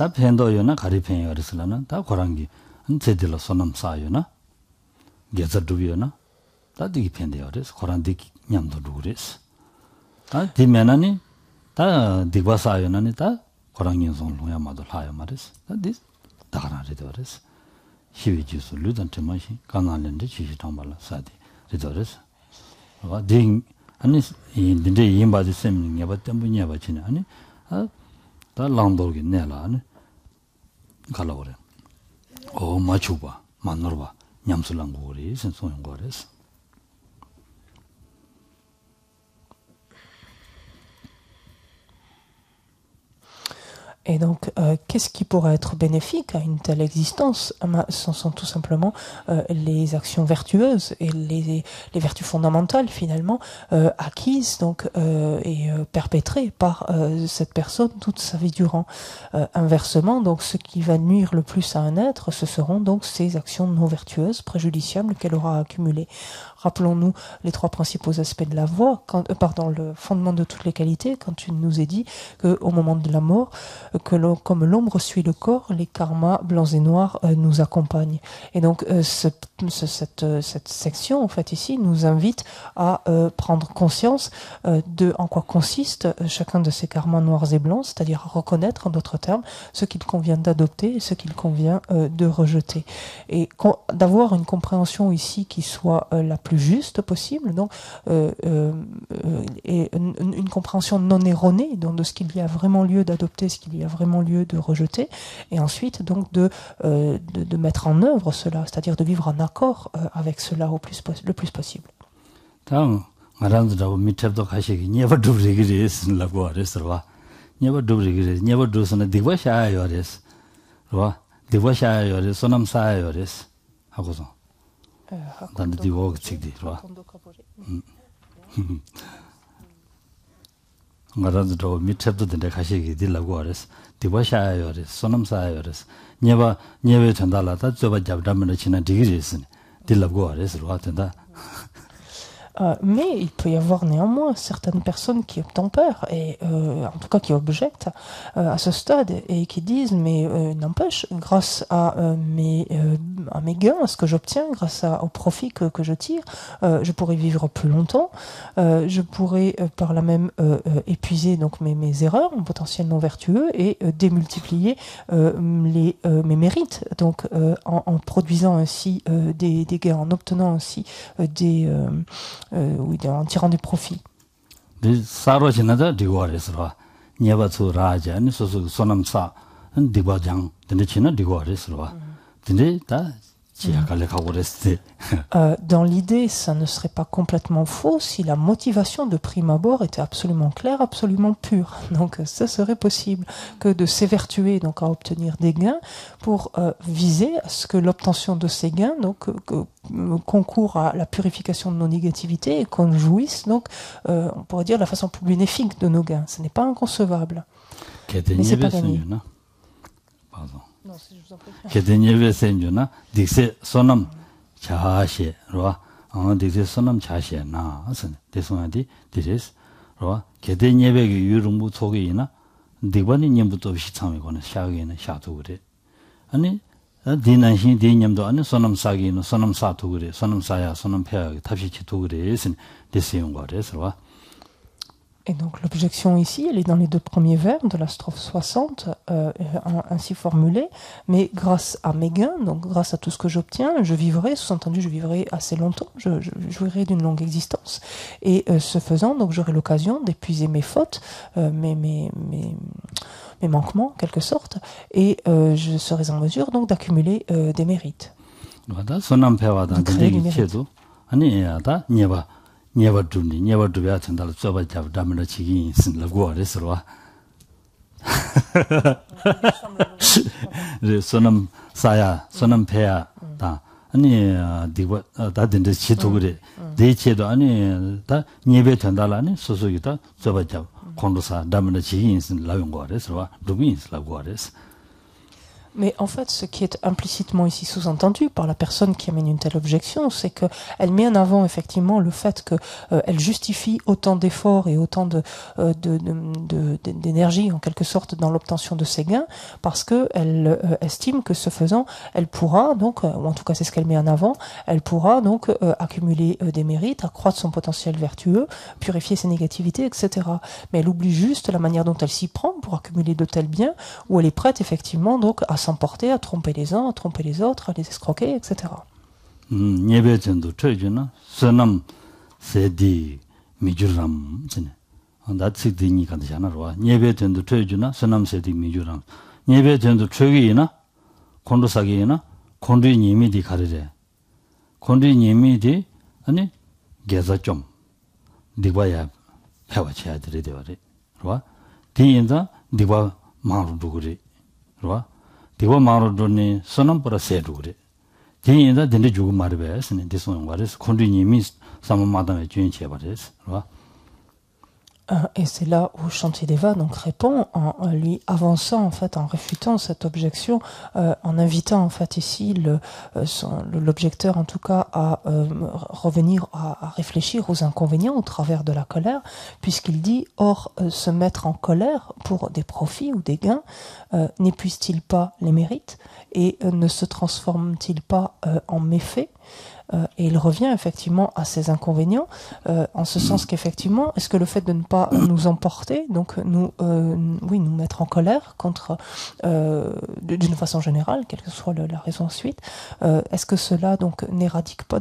Et donc, qu'est-ce qui pourrait être bénéfique à une telle existence? Ce sont tout simplement les actions vertueuses et les vertus fondamentales, finalement, acquises donc, et perpétrées par cette personne toute sa vie durant. Inversement, donc, ce qui va nuire le plus à un être, ce seront donc ces actions non vertueuses, préjudiciables qu'elle aura accumulées. Rappelons-nous les trois principaux aspects de la voie, le fondement de toutes les qualités, quand il nous est dit qu'au moment de la mort, comme l'ombre suit le corps, les karmas blancs et noirs nous accompagnent. Et donc cette section, en fait, ici, nous invite à prendre conscience de en quoi consiste chacun de ces karmas noirs et blancs, c'est-à-dire à reconnaître, en d'autres termes, ce qu'il convient d'adopter et ce qu'il convient de rejeter. Et d'avoir une compréhension ici qui soit la plus juste possible, donc et une compréhension non erronée donc, de ce qu'il y a vraiment lieu d'adopter, ce qu'il y a vraiment lieu de rejeter, et ensuite donc de mettre en œuvre cela, c'est-à-dire de vivre en accord avec cela le plus possible. ngaran도 밑에도 된데 가시기 들라고 그랬어. 디바샤요 그랬어. 소남사요 그랬어. 녀베 전달하다 저바 잡다면 지나 디그리스네. 들라고 그랬어. 와든다. Mais il peut y avoir néanmoins certaines personnes qui obtempèrent, et en tout cas qui objectent à ce stade, et qui disent mais n'empêche, grâce à mes gains, à ce que j'obtiens, grâce au profit que je tire, je pourrais vivre plus longtemps, je pourrais par là même épuiser donc mes erreurs, mon potentiel non vertueux, et démultiplier mes mérites, donc en produisant ainsi des gains, en obtenant ainsi en tirant des profits. 사로지나다 디고아레스라 녀바츠 라자니 소소 소남사 디바장 데치나 디고아레스라 근데 다 dans l'idée, ça ne serait pas complètement faux si la motivation de prime abord était absolument claire, absolument pure. Donc, ça serait possible que de s'évertuer, donc à obtenir des gains, pour viser à ce que l'obtention de ces gains, donc concourt à la purification de nos négativités et qu'on jouisse, donc, on pourrait dire de la façon plus bénéfique de nos gains. Ce n'est pas inconcevable. Mais c'est pas gagné. Pardon. Non, si je vous en prie. 개대녀베 생주나 딕세 소남 자하시 로와 딕세 소남 자시나 아선 대송한디 디레스 로와 개대녀베 유rum부 속에이나 디바니 님부터 시참이거나 샤게는 샤도 그래 아니 디난신 디님도 아니 소남 사기는 소남 사도 그래 소남 사야 소남 폐야 탑시치도 그래 선 대세용 거래서 Et donc l'objection ici, elle est dans les deux premiers vers de la strophe 60, ainsi formulée, mais grâce à mes gains, donc grâce à tout ce que j'obtiens, je vivrai, sous-entendu je vivrai assez longtemps, je jouirai d'une longue existence, et ce faisant, donc j'aurai l'occasion d'épuiser mes fautes, mes manquements en quelque sorte, et je serai en mesure donc d'accumuler des mérites. De créer du mérite. 녀버드니 녀버드베 같은달 쏘바잡 담을 치기 있는 라고레스로와 소남 사야 소남 폐야 다 아니 디고 다든지 치도 그래 대체도 아니 다 녀베 된달라니 소소기다 쏘바잡 콘도사 담을 치기 있는 라용고레스로와 루빈스 라고레스. Mais en fait, ce qui est implicitement ici sous-entendu par la personne qui amène une telle objection, c'est qu'elle met en avant effectivement le fait qu'elle justifie autant d'efforts et autant d'énergie en quelque sorte dans l'obtention de ses gains, parce qu'elle estime que ce faisant, elle pourra donc, ou en tout cas c'est ce qu'elle met en avant, elle pourra donc accumuler des mérites, accroître son potentiel vertueux, purifier ses négativités, etc. Mais elle oublie juste la manière dont elle s'y prend pour accumuler de tels biens, où elle est prête effectivement donc à s'emporter, à tromper les uns, à tromper les autres, à les escroquer, etc. 예배전도 쳐주나 선남 세디 미주람 전에 나츠디니 간다잖아로 예배전도 쳐주나 선남 세디 미주람 예배전도 쳐기이나 콘도사기이나 콘리님이디 가르래 콘리님이디 아니 게자 좀 디바야 해와쳐야 되려래 로 디인자 디바 마루도 그래 로 디바 마루도니 선남보라 세도 그래 디인자 딘데 주고 말베스네 디소용 말스 콘리님이 사마마다에 주인체바레스 로 Et c'est là où Shantideva donc répond en lui avançant en fait, en réfutant cette objection, en invitant en fait ici l'objecteur en tout cas à revenir à réfléchir aux inconvénients au travers de la colère, puisqu'il dit or se mettre en colère pour des profits ou des gains n'épuise-t-il pas les mérites et ne se transforme-t-il pas en méfaits? Et il revient effectivement à ces inconvénients, en ce sens qu'effectivement, est-ce que le fait de ne pas nous emporter, donc nous mettre en colère contre, d'une façon générale, quelle que soit la raison ensuite, est-ce que cela donc n'éradique pas,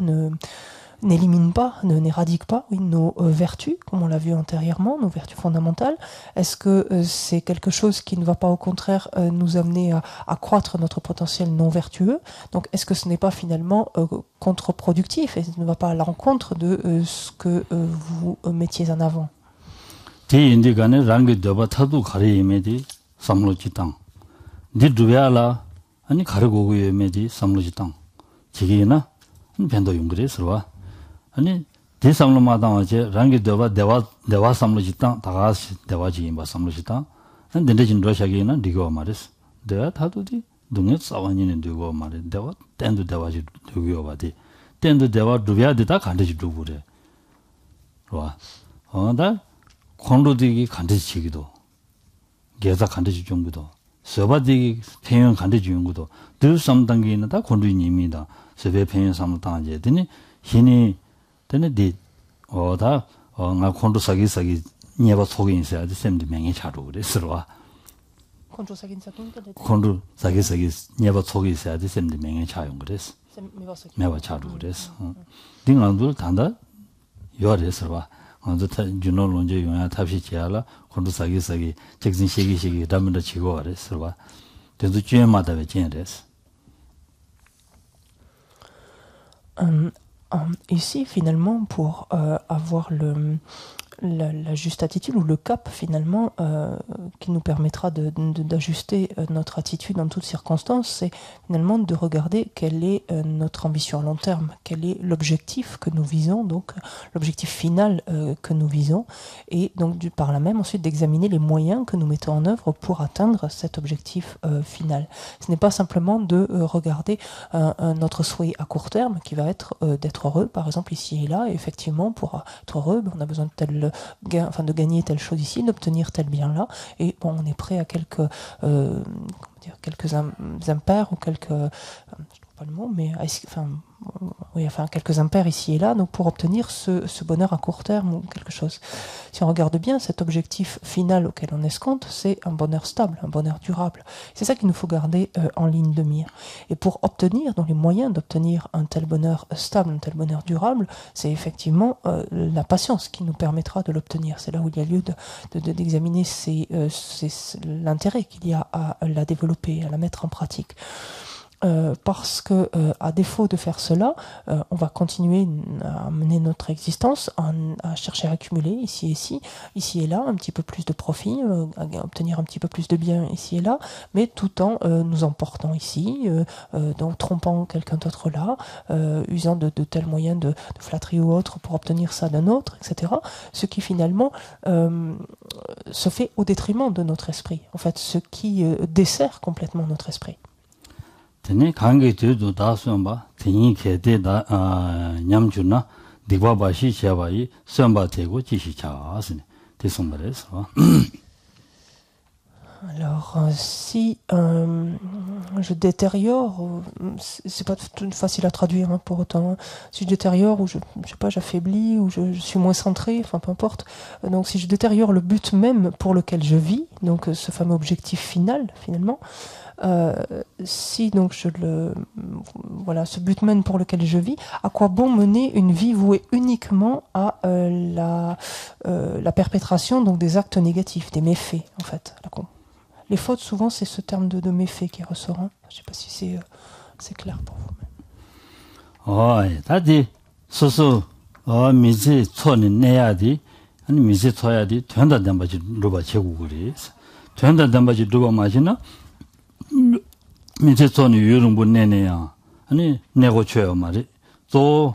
n'éradique pas nos vertus, comme on l'a vu antérieurement, nos vertus fondamentales? Est-ce que c'est quelque chose qui ne va pas au contraire nous amener à croître notre potentiel non vertueux? Donc est-ce que ce n'est pas finalement contre-productif et ce ne va pas à l'encontre de ce que vous mettiez en avant? 아니 대삼로마다 어제 랑게 대화 삼로지당 다가시 대화지 뭐 삼로지당 근데 진 러시아기는 리고 말했어 내가 다도디 동네 싸워니는 리고 말해 대화 땐도 대화지 두고 봐디 땐도 대화 두비아디다 간다지 두고래 와 어다 콘로디기 간대지기도 계사 간대지 정도도 서바디기 평행 간대지 연구도 늘 삼단계 있는 다 콘로님이다 서베 평행 삼단계 되니 힘이 되네 디 어다 나 콘로 사기 녀바 속에 있어야 돼 샘디 명이 자루 그래서 콘로 사기 녀바 속에 있어야 돼 샘디 명이 자용 그래서 매바 자루 그래서 딩안들 단다 요래서 봐 먼저 주노 lonje 용야 탑시 지야라 콘로 사기 책진 시기 담는다 치고 그래서 봐 대도 주에마다 왜 진래서 Ici, finalement, pour avoir la juste attitude ou le cap, finalement, qui nous permettra d'ajuster notre attitude en toutes circonstances, c'est finalement de regarder quelle est notre ambition à long terme, quel est l'objectif que nous visons, donc l'objectif final que nous visons, et donc par là même ensuite d'examiner les moyens que nous mettons en œuvre pour atteindre cet objectif final. Ce n'est pas simplement de regarder notre souhait à court terme, qui va être d'être heureux, par exemple ici et là, et effectivement, pour être heureux, on a besoin de de gagner telle chose ici, d'obtenir tel bien là, et bon, on est prêt à quelques impairs ou quelques, je ne trouve pas le mot, mais quelques impairs ici et là, donc pour obtenir ce bonheur à court terme ou quelque chose. Si on regarde bien, cet objectif final auquel on escompte, c'est un bonheur stable, un bonheur durable. C'est ça qu'il nous faut garder en ligne de mire. Et pour obtenir, dans les moyens d'obtenir un tel bonheur stable, un tel bonheur durable, c'est effectivement la patience qui nous permettra de l'obtenir. C'est là où il y a lieu d'examiner l'intérêt qu'il y a à la développer, à la mettre en pratique. Parce que à défaut de faire cela, on va continuer à mener notre existence, à chercher à accumuler ici et là, un petit peu plus de profit, à obtenir un petit peu plus de biens ici et là, mais tout en nous emportant ici, donc trompant quelqu'un d'autre là, usant de tels moyens de flatterie ou autre pour obtenir ça d'un autre, etc. Ce qui finalement se fait au détriment de notre esprit, en fait, ce qui dessert complètement notre esprit. tene kange tudu da suamba teni kete da nyamjuna digwa shi chabai suamba tego jishi chaasne te sombares. Alors, si je détériore, c'est pas tout facile à traduire hein, pour autant. Hein. Si je détériore ou je sais pas, j'affaiblis ou je suis moins centré, enfin peu importe. Donc, si je détériore le but même pour lequel je vis, donc ce fameux objectif final, finalement, si donc ce but même pour lequel je vis, à quoi bon mener une vie vouée uniquement à la perpétration donc des actes négatifs, des méfaits en fait. Les fautes, souvent, c'est ce terme de méfait qui ressort. Hein. Je ne sais pas si c'est clair pour vous. Oui, 다디 소소 미지 촌이 내야지 아니 미지 쳐야지 된다 담바지 루바 제고 그래. 된다 담바지 루바 마시나 미지 촌이 요런 분 내내야. 아니 내고 쳐요 말이. 또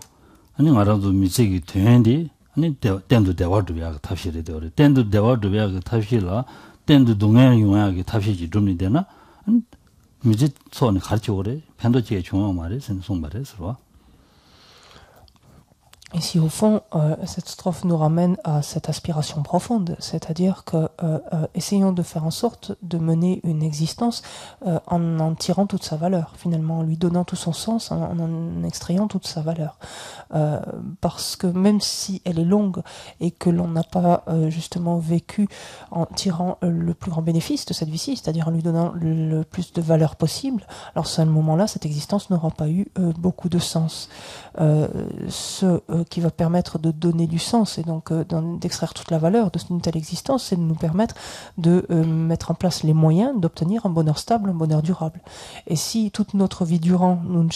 아니 말아도 미지기 되는데 아니 땐도 대화도 야 탑시래 되어. 땐도 대화도 야 탑시라. 땐도 동행 용하게 탑시지 좀 되나? 미지 손에 가르쳐 그래. 편도지에 중앙 말에 선송 말에서. Ici, au fond, cette strophe nous ramène à cette aspiration profonde, c'est-à-dire que essayons de faire en sorte de mener une existence en tirant toute sa valeur, finalement, en lui donnant tout son sens, en extrayant toute sa valeur. Parce que même si elle est longue et que l'on n'a pas justement vécu en tirant le plus grand bénéfice de cette vie-ci, c'est-à-dire en lui donnant le plus de valeur possible, alors à ce moment-là, cette existence n'aura pas eu beaucoup de sens. Qui va permettre de donner du sens et donc d'extraire toute la valeur d'une telle existence, c'est de nous permettre de mettre en place les moyens d'obtenir un bonheur stable, un bonheur durable. Et si toute notre vie durant, nous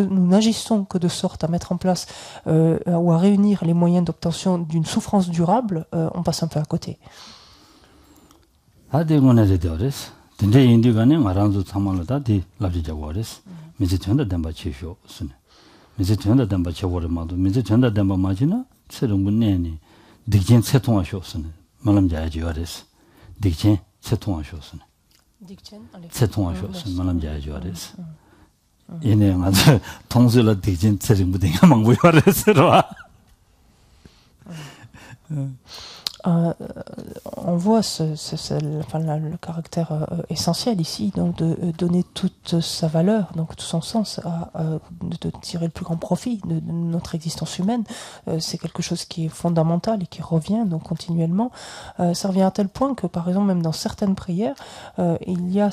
n'agissons que de sorte à mettre en place ou à réunir les moyens d'obtention d'une souffrance durable, on passe un peu à côté. 미제 전다 담바 쳐버려마도 미제 전다 담바 마지나 새로운 분내니 딕진 세통하셨으네 말람자야지 알았어 딕진 세통하셨으네 세통하셨으네 말람자야지 알았어 얘네 맞아 통술라 딕진 세림 무대가 망고 알았어 On voit le caractère essentiel ici, donc de donner toute sa valeur, donc tout son sens, de tirer le plus grand profit de notre existence humaine. C'est quelque chose qui est fondamental et qui revient donc continuellement. Ça revient à tel point que, par exemple, même dans certaines prières, il y a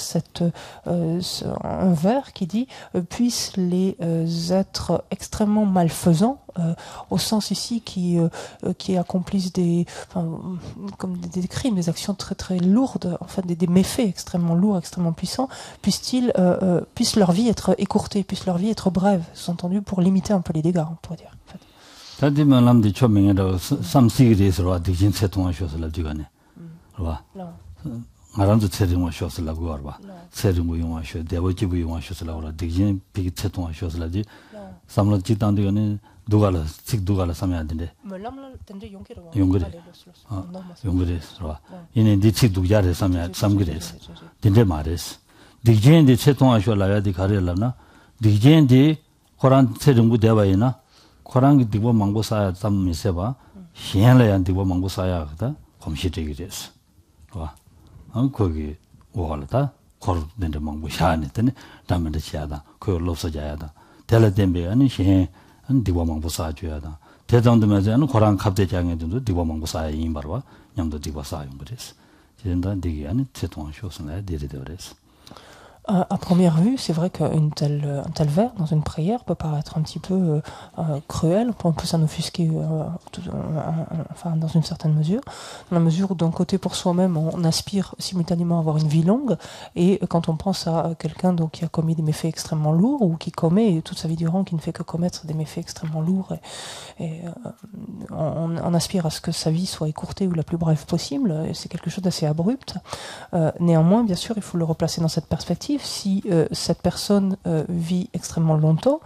un vers qui dit puissent les êtres extrêmement malfaisants, au sens ici qui accomplissent comme des crimes, des actions très très lourdes, en fait des méfaits extrêmement lourds, extrêmement puissants, puissent leur vie être écourtée, puissent leur vie être brève, sous-entendu pour limiter un peu les dégâts, on pourrait dire. En fait. 누가라 직 누가라 삼야인데 용그래 용그래 그러와 이네 니치 누야래 삼야 삼그래스 딘데 말레스 디젠데 채통하셔라야디 가려라나 디젠데 코란 세정부 대바이나 코란기 디보 망고사야 담미세바 희한래야 디보 망고사야 그다 검시되게 됐어 와 거기 오갈다 코르 덴데 망고 샤네더니 담면데 치야다 그 롭서자야다 텔레덴베 아니 희 디바망부 사줘야다. 대장도면서는 고랑 갑대장에도 디바망부 사야 임바와 냠도 디바 사용 그랬어. 진짜 되게 아니 채통한 쇼스나 데리되 그랬어. À première vue, c'est vrai un tel vers dans une prière peut paraître un petit peu cruel, on peut s'en offusquer dans une certaine mesure, dans la mesure où d'un côté pour soi-même on aspire simultanément à avoir une vie longue, et quand on pense à quelqu'un donc qui a commis des méfaits extrêmement lourds, ou qui commet toute sa vie durant, qui ne fait que commettre des méfaits extrêmement lourds, et on aspire à ce que sa vie soit écourtée ou la plus brève possible, et c'est quelque chose d'assez abrupt. Néanmoins, bien sûr, il faut le replacer dans cette perspective. Si cette personne vit extrêmement longtemps,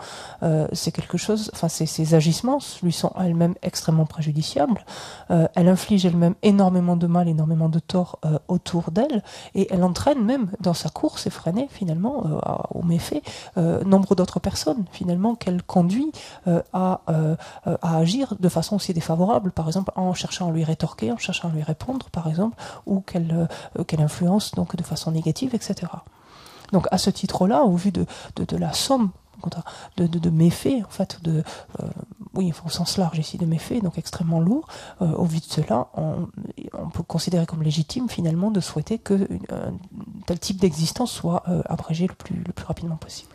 c'est quelque chose, ses agissements lui sont elles-mêmes extrêmement préjudiciables. Elle inflige elle-même énormément de mal, énormément de tort autour d'elle, et elle entraîne même dans sa course effrénée finalement au méfait nombre d'autres personnes finalement qu'elle conduit à agir de façon aussi défavorable, par exemple en cherchant à lui rétorquer, en cherchant à lui répondre par exemple, ou qu'elle influence donc de façon négative, etc. Donc à ce titre-là, au vu de la somme de méfaits, en fait, au sens large ici de méfaits, donc extrêmement lourds, au vu de cela, on peut considérer comme légitime finalement de souhaiter que tel type d'existence soit abrégé le plus rapidement possible.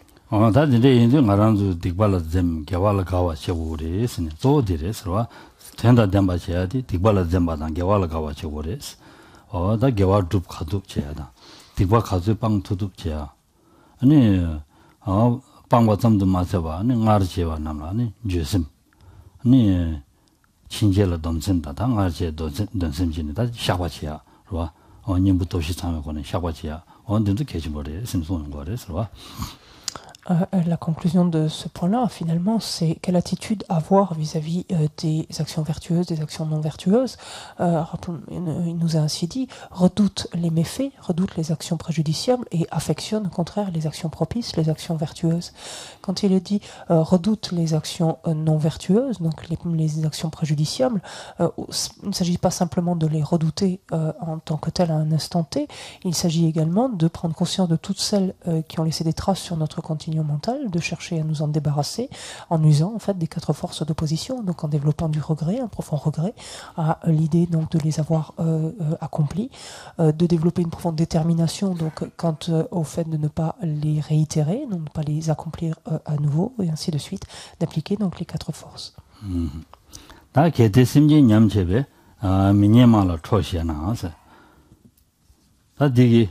디바 가서 빵 도둑지야. 아니 빵과 점도 맞아봐. 아니 나르지와 남라니 주심. 아니 친절을 넘친다. 당아제 넘심진다. 샤바지야. 그봐. 님부터 시참하고는 샤바지야. 언제도 계지버려. 심소는 거래서 봐. La conclusion de ce point-là, finalement, c'est quelle attitude avoir vis-à-vis des actions vertueuses, des actions non vertueuses. Il nous a ainsi dit, redoute les méfaits, redoute les actions préjudiciables et affectionne au contraire les actions propices, les actions vertueuses. Quand il est dit redoute les actions non vertueuses, donc les actions préjudiciables, il ne s'agit pas simplement de les redouter en tant que telles à un instant T, il s'agit également de prendre conscience de toutes celles qui ont laissé des traces sur notre continuum mental, de chercher à nous en débarrasser en usant en fait des quatre forces d'opposition, donc en développant du regret, un profond regret à l'idée donc de les avoir accomplis, de développer une profonde détermination donc quant au fait de ne pas les réitérer, de ne pas les accomplir à nouveau, et ainsi de suite, d'appliquer donc les quatre forces. 다 개대심지 냠제베 미니마라 초시나서 다 되게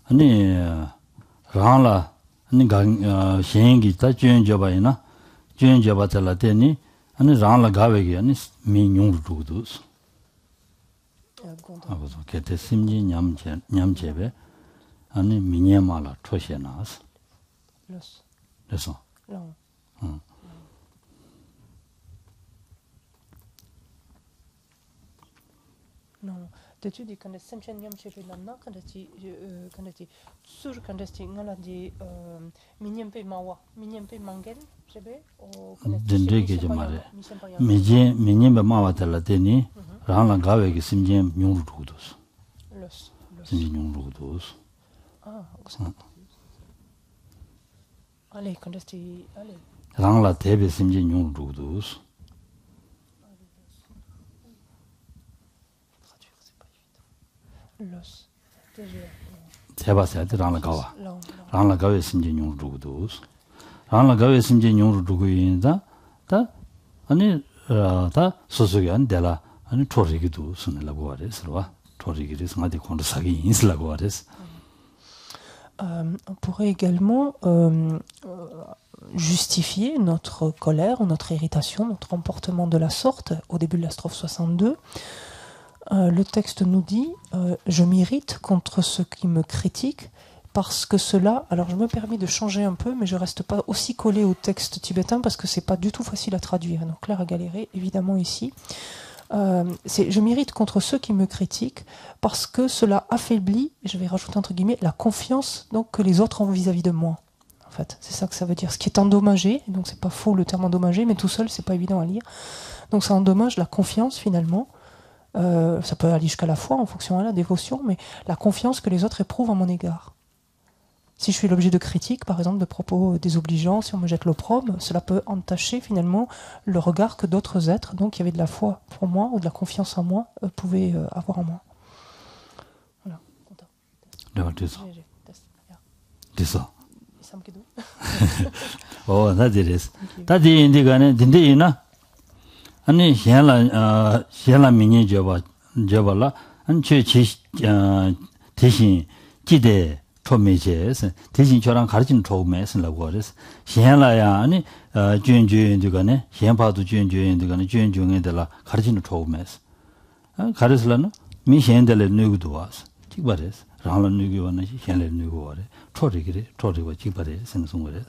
아니 라라 아니 시행기 다 주연져봐이나 주연져봐달라 되니 아니 라라 가베기 아니 민용도 두고도 아고서 개대심지 냠제베 아니 미니마라 초시나서 그래서 Non, tu dis quand c'est un nyam chez Lanna, quand tu sur quand tu ngala di minyempe mawa, minyempe mangen, chebe, dendreke jamare. Minyempe mawa tala teni rāngla gāwē ki simjian nyōng rū dōs. Simjian nyōng rū dōs. Allez, quand est-ce que allez. rāngla tēpē simjian nyōng rū dōs. Los. tēpā sēti rāngla gāwā. rāngla gāwē simjian nyōng rū dōs. rāngla gāwē simjian nyōng rū yin 다 아니 다 소속이 안 되라 아니 초리기도 순이라고 하랬어. 초리기를 상하게 콘도사기 인슬라고 하랬어. On pourrait également justifier notre colère, notre irritation, notre comportement de la sorte au début de la strophe 62. Le texte nous dit je m'irrite contre ceux qui me critiquent parce que cela, alors je me permets de changer un peu, mais je reste pas aussi collé au texte tibétain parce que c'est pas du tout facile à traduire. Donc Claire a galéré, évidemment ici. Je m'irrite contre ceux qui me critiquent parce que cela affaiblit, je vais rajouter entre guillemets, la confiance donc, que les autres ont vis-à-vis de moi. En fait, c'est ça que ça veut dire. Ce qui est endommagé, donc c'est pas faux le terme endommagé, mais tout seul c'est pas évident à lire. Donc ça endommage la confiance finalement. Ça peut aller jusqu'à la foi en fonction de la dévotion, mais la confiance que les autres éprouvent à mon égard. Si je suis l'objet de critiques, par exemple, de propos désobligeants, si on me jette l'opprobre, cela peut entacher finalement le regard que d'autres êtres, donc qui avaient de la foi pour moi ou de la confiance en moi, pouvaient avoir en moi. Voilà. 됐어. 나들레스. 다디 인디가네 딘데이나. 아니 현라 민이 저발라 안체 대신 기대 초매제에서 대신 저랑 가르치는 초매에서라고 그래서 현라야 아니 주인주인들간에 현파도 주인주인들간에 주인중에들라 가르치는 초매에서 가르슬라는 미현들의 누구도 와서 찍바래서 라는 누구와는 현래 누구와래 초리기래 찍바래 생성거래.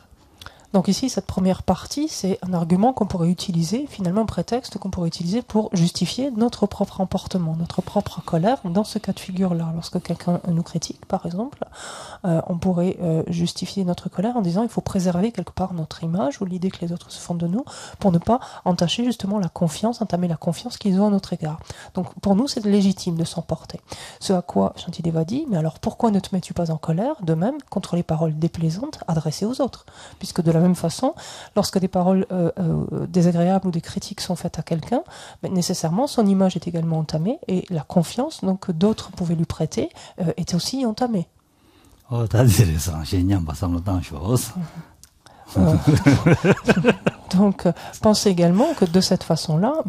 Donc ici, cette première partie, c'est un argument qu'on pourrait utiliser, finalement un prétexte qu'on pourrait utiliser pour justifier notre propre emportement, notre propre colère dans ce cas de figure-là. Lorsque quelqu'un nous critique, par exemple, on pourrait justifier notre colère en disant il faut préserver quelque part notre image ou l'idée que les autres se font de nous pour ne pas entacher justement la confiance, entamer la confiance qu'ils ont à notre égard. Donc pour nous, c'est légitime de s'emporter. Ce à quoi Shantideva dit, mais alors pourquoi ne te mets-tu pas en colère, de même, contre les paroles déplaisantes adressées aux autres, puisque de la même façon, lorsque des paroles désagréables ou des critiques sont faites à quelqu'un, nécessairement son image est également entamée et la confiance donc, que d'autres pouvaient lui prêter est aussi entamée. Donc, pensez également que de cette façon-là,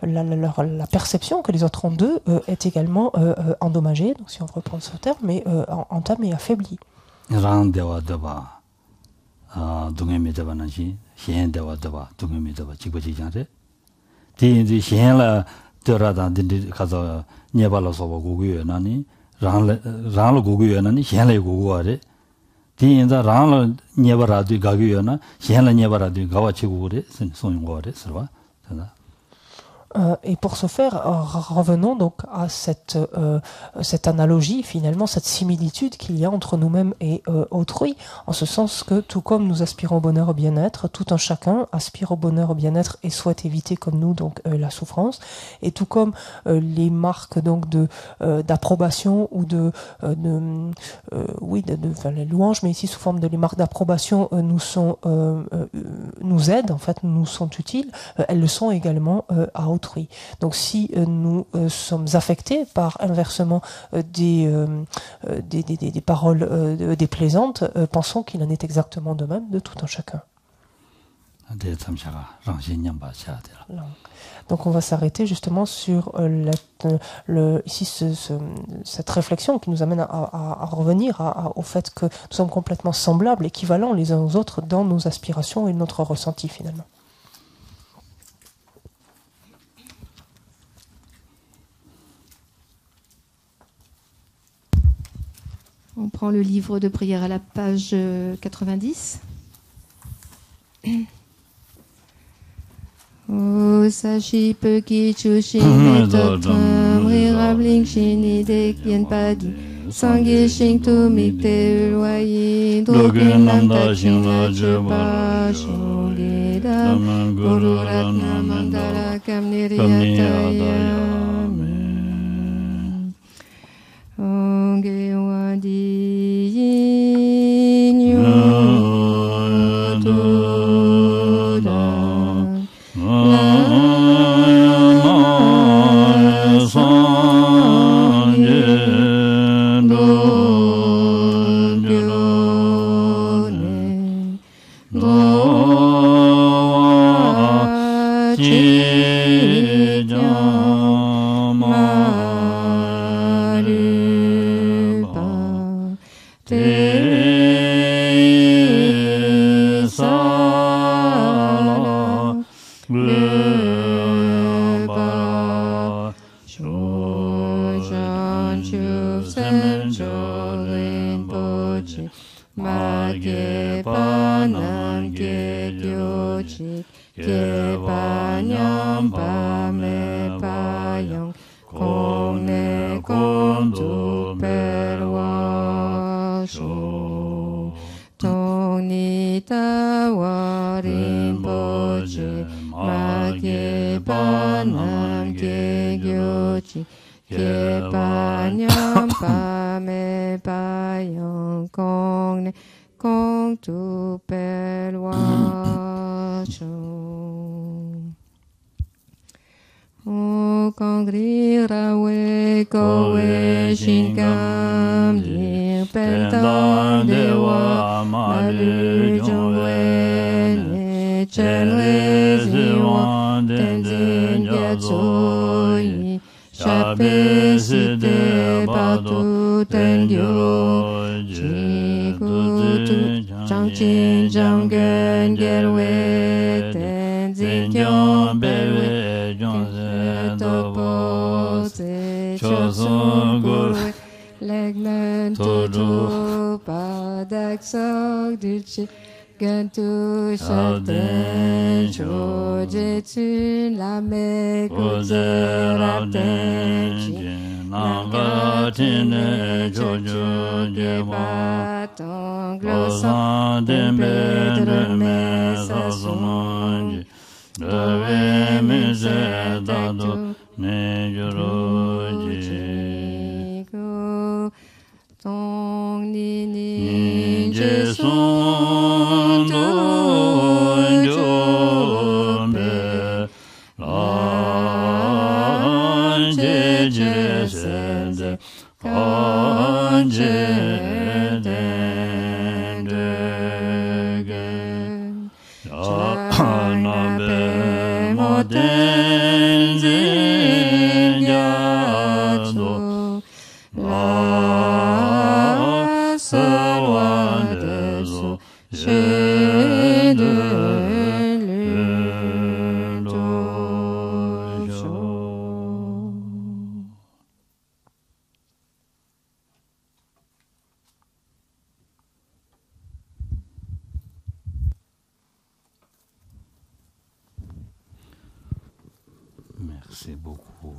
la perception que les autres ont d'eux est également endommagée, donc si on reprend ce terme, mais entamée, affaiblie. 동해미 잡아나지 현대와 잡아 동해미 잡아 찍어지잖아요. 뒤에 현라 들어다 딘디 가서 네발로서 고고여나니 랑로 고고여나니 현라 고고하래. 뒤에다 랑로 네바라도 가고여나 현라 네바라도 가와 치고 그래 손용 거래 서봐. Et pour ce faire, revenons donc à cette analogie, finalement, cette similitude qu'il y a entre nous-mêmes et autrui, en ce sens que tout comme nous aspirons au bonheur, au bien-être, tout un chacun aspire au bonheur, au bien-être et souhaite éviter comme nous donc la souffrance, et tout comme les marques donc d'approbation ou les louanges, mais ici sous forme de les marques d'approbation nous aident, en fait, nous sont utiles, elles le sont également à autrui. Donc si nous sommes affectés par inversement des paroles déplaisantes, pensons qu'il en est exactement de même de tout un chacun. Donc on va s'arrêter justement sur cette réflexion qui nous amène à revenir au fait que nous sommes complètement semblables, équivalents les uns aux autres dans nos aspirations et notre ressenti finalement. On prend le livre de prière à la page 90. O sashi peki chushi metotam rirabling shini de kien padi Sangye Shingtu Mikte Urwayi Dogen Namda Shingla Chirpa Shungida Guru Ratna Mandala Kamniriyatayame Onge Wadi Nyotoda Gantu Shaten Chojetsu Lame Kuzerapten Nangatine Chojo Jeba Tonglosan Tempetre Mesa Sumonji Dove Mise Dado Nejoroji Go Tong Nini Jesun Jombe Lanje Jesende Kanje Dendegen Janabe Modenzen Yatsu La Sawadesu Shede Ludojo. Merci beaucoup.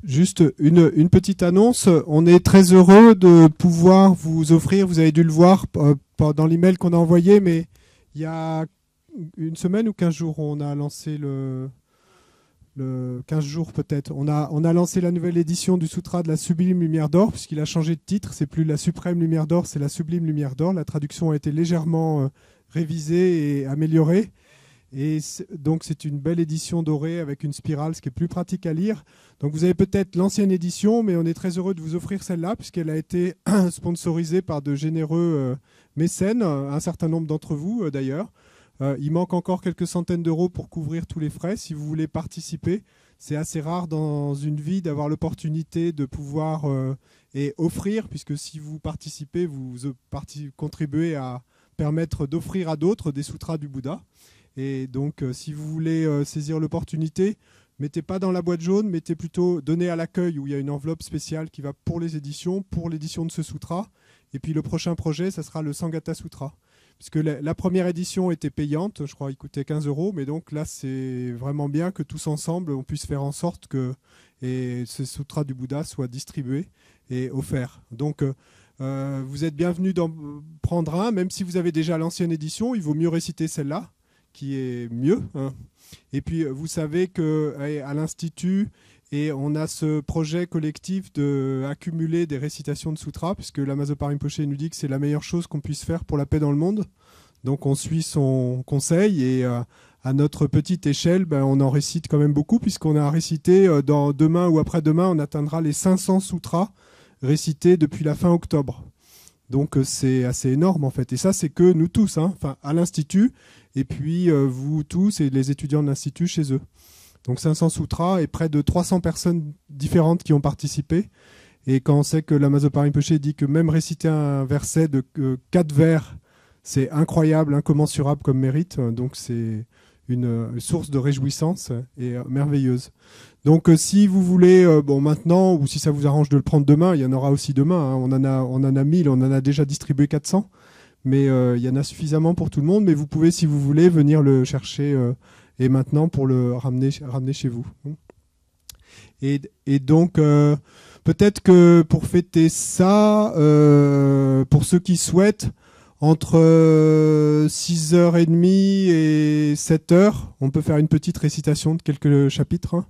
Juste une petite annonce. On est très heureux de pouvoir vous offrir, vous avez dû le voir dans l'email qu'on a envoyé, mais il y a une semaine ou 15 jours, on a lancé le 15 jours peut-être. On a lancé la nouvelle édition du Sutra de la Sublime Lumière d'Or, puisqu'il a changé de titre. C'est plus la Suprême Lumière d'Or, c'est la Sublime Lumière d'Or. La traduction a été légèrement révisée et améliorée. Et donc c'est une belle édition dorée avec une spirale, ce qui est plus pratique à lire. Donc vous avez peut-être l'ancienne édition, mais on est très heureux de vous offrir celle-là, puisqu'elle a été sponsorisée par de généreux mécènes, un certain nombre d'entre vous d'ailleurs. Il manque encore quelques centaines d'euros pour couvrir tous les frais. Si vous voulez participer, c'est assez rare dans une vie d'avoir l'opportunité de pouvoir et offrir, puisque si vous participez, vous contribuez à permettre d'offrir à d'autres des sutras du Bouddha. Et donc, si vous voulez saisir l'opportunité, mettez pas dans la boîte jaune, mettez plutôt donnez à l'accueil où il y a une enveloppe spéciale qui va pour les éditions, pour l'édition de ce sutra. Et puis le prochain projet, ça sera le Sangata Sutra. Puisque la première édition était payante, je crois, il coûtait 15 €. Mais donc là, c'est vraiment bien que tous ensemble, on puisse faire en sorte que ce sutra du Bouddha soit distribué et offert. Donc, vous êtes bienvenus d'en prendre un, même si vous avez déjà l'ancienne édition, il vaut mieux réciter celle-là, qui est mieux. Hein. Et puis, vous savez qu'à l'Institut, et on a ce projet collectif d'accumuler des récitations de sutras, puisque Lama-Zopa Rinpoché nous dit que c'est la meilleure chose qu'on puisse faire pour la paix dans le monde. Donc on suit son conseil et à notre petite échelle, on en récite quand même beaucoup, puisqu'on a récité demain ou après-demain, on atteindra les 500 sutras récités depuis la fin octobre. Donc c'est assez énorme en fait. Et ça, c'est que nous tous, hein, enfin, à l'Institut, et puis vous tous et les étudiants de l'Institut chez eux. Donc 500 sutras et près de 300 personnes différentes qui ont participé. Et quand on sait que Lama-Zopa Rinpoché dit que même réciter un verset de 4 vers, c'est incroyable, incommensurable comme mérite. Donc c'est une source de réjouissance et merveilleuse. Donc si vous voulez, maintenant, ou si ça vous arrange de le prendre demain, il y en aura aussi demain. Hein. On en a 1000, on en a déjà distribué 400. Mais il y en a suffisamment pour tout le monde. Mais vous pouvez, si vous voulez, venir le chercher et maintenant pour le ramener chez vous. Et donc, peut-être que pour fêter ça, pour ceux qui souhaitent, entre 6h30 et 7h, on peut faire une petite récitation de quelques chapitres, hein,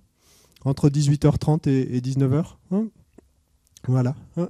entre 18h30 et 19h. Hein. Voilà. Hein.